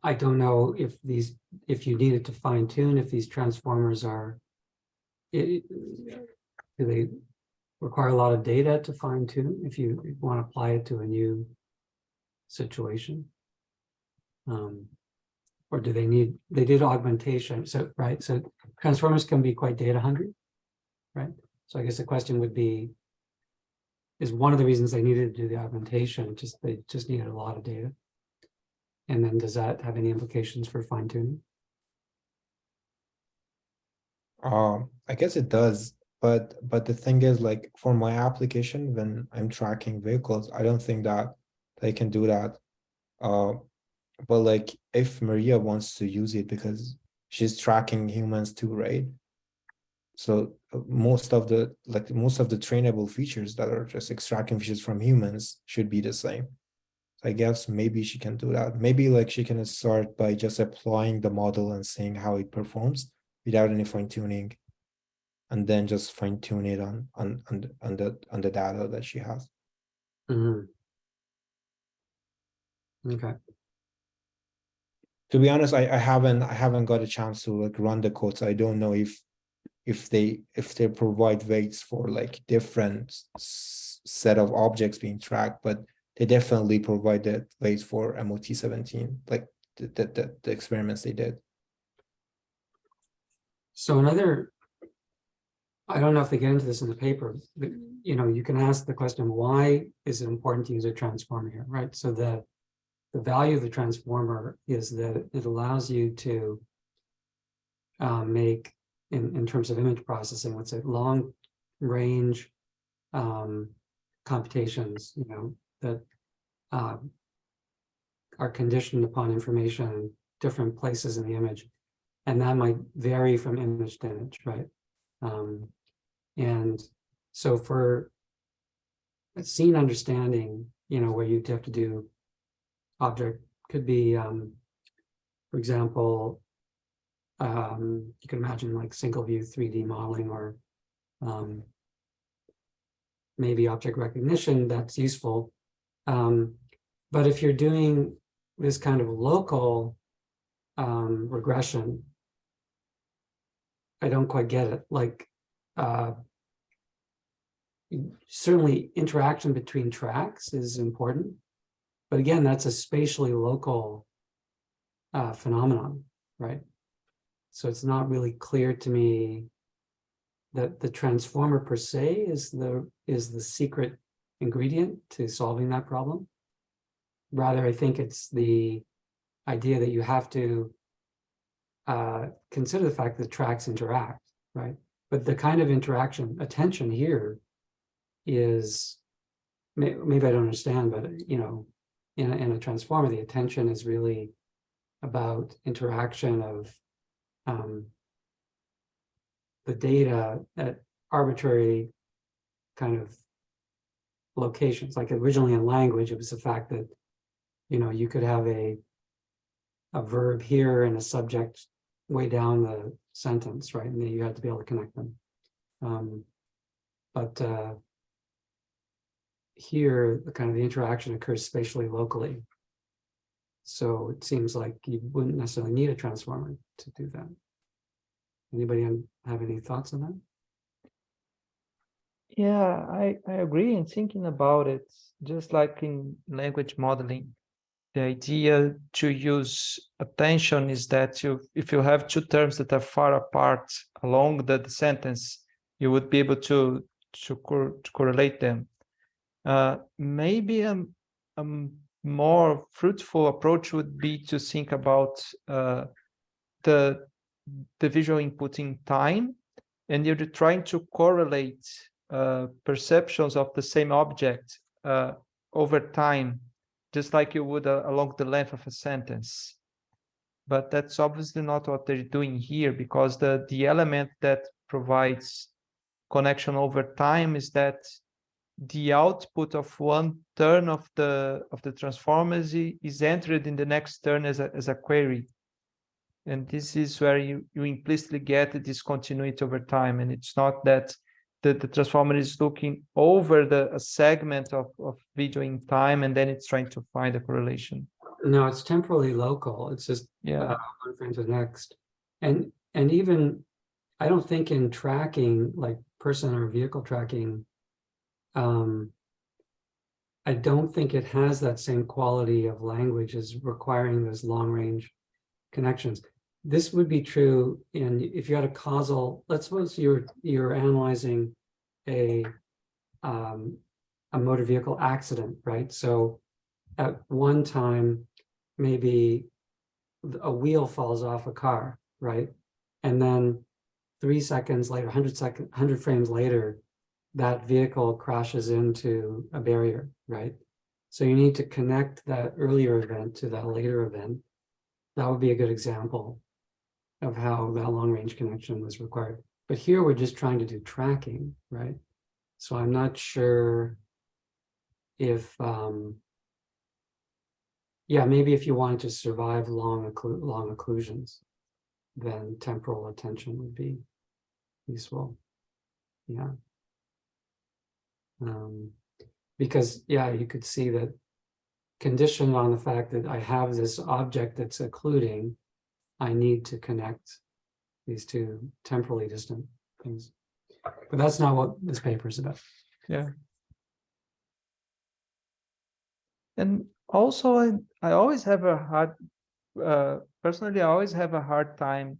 I don't know if you needed to fine tune, if these transformers do they require a lot of data to fine tune if you want to apply it to a new situation? Or or do they did augmentation, so, right, so transformers can be quite data hungry, right? So I guess the question would be, is one of the reasons they needed to do the augmentation, they just needed a lot of data? And then does that have any implications for fine tuning? I guess it does, but the thing is, like, for my application, when I'm tracking vehicles, I don't think that they can do that. But like, if Maria wants to use it because she's tracking humans too, right? So most of the trainable features that are just extracting features from humans should be the same. So I guess maybe she can do that. Maybe like she can start by just applying the model and seeing how it performs without any fine tuning, and then just fine tune it on the data that she has. Mm-hmm. Okay. To be honest, I haven't got a chance to like run the code, so I don't know if they provide weights for like different set of objects being tracked, but they definitely provided weights for MOT17, like the experiments they did. So another, I don't know if they get into this in the paper, but you know, you can ask the question, why is it important to use a transformer here, right? So the value of the transformer is that it allows you to make, in terms of image processing, let's say long range computations, you know, that are conditioned upon information in different places in the image. And that might vary from image to image, right? And so for a scene understanding, you know, where you'd have to do object, could be, for example, you can imagine like single view 3D modeling, or maybe object recognition, that's useful. But if you're doing this kind of local regression, I don't quite get it. Like, certainly interaction between tracks is important, but again, that's a spatially local phenomenon, right? So it's not really clear to me that the transformer per se is the secret ingredient to solving that problem. Rather, I think it's the idea that you have to consider the fact that tracks interact, right? But the kind of interaction, attention here is, maybe I don't understand, but you know, in a transformer, the attention is really about interaction of the data at arbitrary kind of locations. Like originally in language, it was the fact that, you know, you could have a verb here and a subject way down the sentence, right? And then you had to be able to connect them. But here, the kind of the interaction occurs spatially locally. So it seems like you wouldn't necessarily need a transformer to do that. Anybody have any thoughts on that? Yeah, I agree. And thinking about it, just like in language modeling, the idea to use attention is that if you have two terms that are far apart along the sentence, you would be able to correlate them. Maybe a more fruitful approach would be to think about the visual input in time, and you're trying to correlate perceptions of the same object over time, just like you would along the length of a sentence. But that's obviously not what they're doing here, because the element that provides connection over time is that the output of one turn of the transformer is entered in the next turn as a query. And this is where you implicitly get the discontinuity over time. And it's not that the transformer is looking over a segment of video in time, and then it's trying to find a correlation. No, it's temporally local. It's just one frame to the next. And even, I don't think in tracking, like person or vehicle tracking, I don't think it has that same quality of language as requiring this long range connections. This would be true if you had a causal, let's suppose you're analyzing a motor vehicle accident, right? So at one time, maybe a wheel falls off a car, right? And then 3 seconds later, 100 frames later, that vehicle crashes into a barrier, right? So you need to connect that earlier event to that later event. That would be a good example of how that long range connection was required. But here we're just trying to do tracking, right? So I'm not sure if, yeah, maybe if you wanted to survive long occlusions, then temporal attention would be useful. Yeah. Because, yeah, you could see that conditioned on the fact that I have this object that's occluding, I need to connect these two temporally distant things. But that's not what this paper is about. Yeah. And also, I always have a hard, personally, I always have a hard time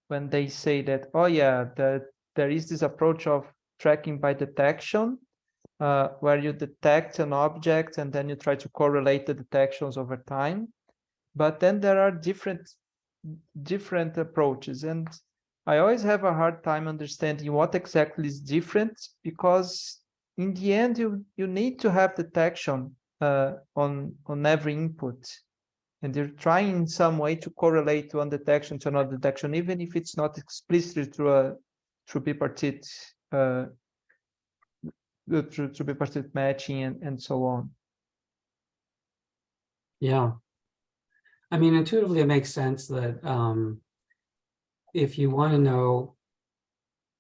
when they say that, oh yeah, that there is this approach of tracking by detection, where you detect an object and then you try to correlate the detections over time. But then there are different approaches, and I always have a hard time understanding what exactly is different, because in the end you need to have detection on every input, and you're trying in some way to correlate one detection to another detection, even if it's not explicitly through bipartite through bipartite matching and so on. Yeah. I mean, intuitively, it makes sense that if you want to know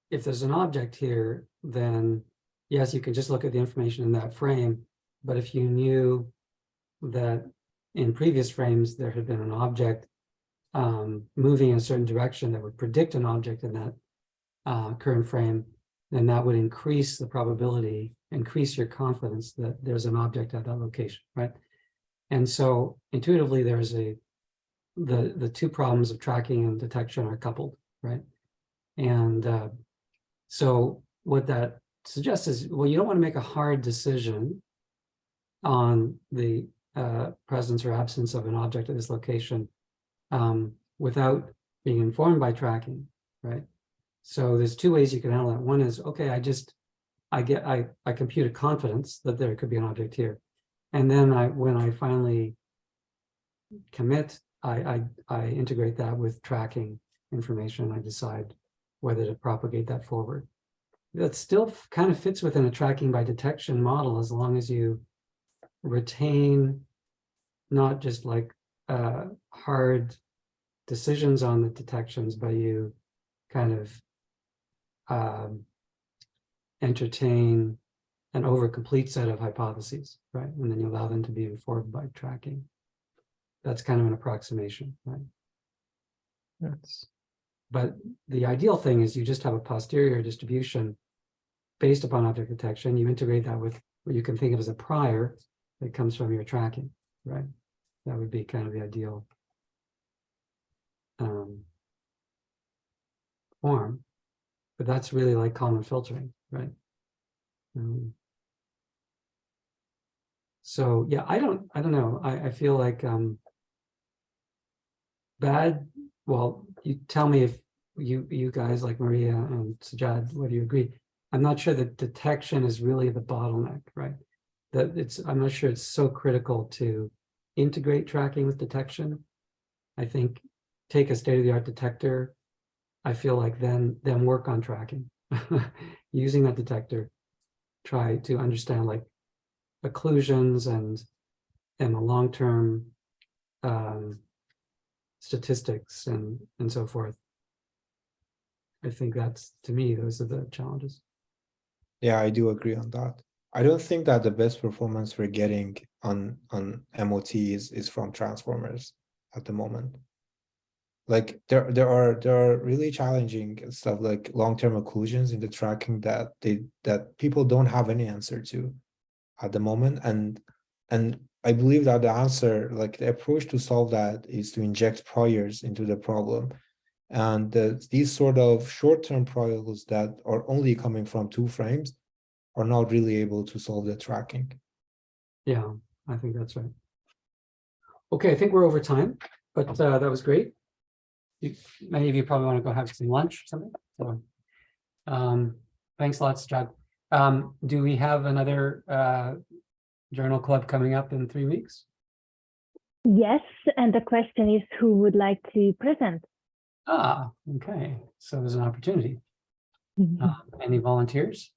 if there's an object here, then yes, you can just look at the information in that frame. But if you knew that in previous frames there had been an object moving in a certain direction that would predict an object in that current frame, then that would increase the probability, increase your confidence that there's an object at that location, right? And so intuitively, there's the two problems of tracking and detection are coupled, right? And so what that suggests is, well, you don't want to make a hard decision on the presence or absence of an object at this location without being informed by tracking, right? So there's two ways you can handle that. One is, okay, I compute a confidence that there could be an object here. And then when I finally commit, I integrate that with tracking information. I decide whether to propagate that forward. That still kind of fits within a tracking by detection model, as long as you retain not just like hard decisions on the detections, but you kind of entertain an over complete set of hypotheses, right? And then you allow them to be informed by tracking. That's kind of an approximation, right? Yes. But the ideal thing is you just have a posterior distribution based upon object detection. You integrate that with what you can think of as a prior that comes from your tracking, right? That would be kind of the ideal form. But that's really like Kalman filtering, right? So yeah, I don't know. I feel like well, you tell me if you guys like Maria and Sajad, whether you agree. I'm not sure that detection is really the bottleneck, right? I'm not sure it's so critical to integrate tracking with detection. I think take a state-of-the-art detector. I feel like then work on tracking. Using that detector, try to understand like occlusions and the long-term statistics and so forth. I think that's, to me, those are the challenges. Yeah, I do agree on that. I don't think that the best performance we're getting on MOT is from transformers at the moment. Like there are really challenging stuff like long-term occlusions in the tracking that people don't have any answer to at the moment, and I believe that the answer, like the approach to solve that, is to inject priors into the problem. And these sort of short-term priors that are only coming from two frames are not really able to solve the tracking. Yeah, I think that's right. Okay, I think we're over time, but that was great. Many of you probably want to go have some lunch or something. So, thanks a lot, Strad. Do we have another journal club coming up in 3 weeks? Yes, and the question is who would like to present? Ah, okay. So there's an opportunity. Any volunteers?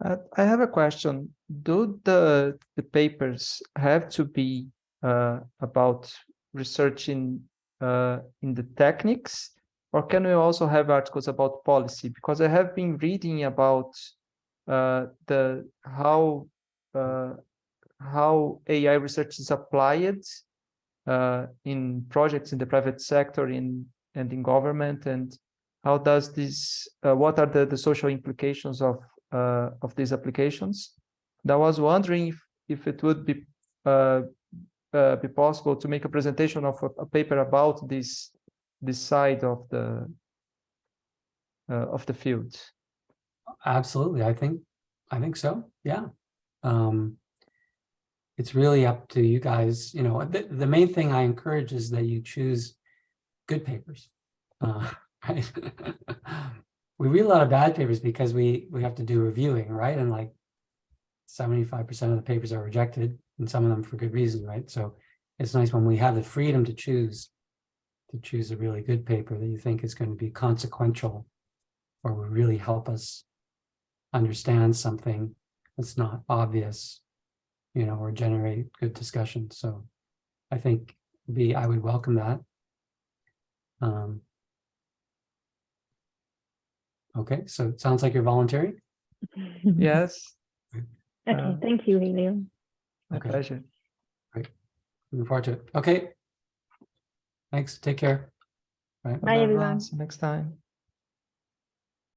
I have a question. Do the papers have to be about researching in the techniques, or can we also have articles about policy? Because I have been reading about how AI research is applied in projects in the private sector and in government, and how does this? What are the social implications of these applications? And I was wondering if it would be possible to make a presentation of a paper about this side of the field. Absolutely. I think so. Yeah. It's really up to you guys. You know, the main thing I encourage is that you choose good papers. Right? We read a lot of bad papers because we have to do reviewing, right? And like 75% of the papers are rejected, and some of them for good reason, right? So it's nice when we have the freedom to choose a really good paper that you think is going to be consequential or will really help us understand something that's not obvious, you know, or generate good discussion. So I think I would welcome that. Okay, so it sounds like you're volunteering. Yes. Okay, thank you, Helio. My Okay. pleasure. Great. Looking forward to it. Okay. Thanks. Take care. Right. Bye, everyone. See you next time.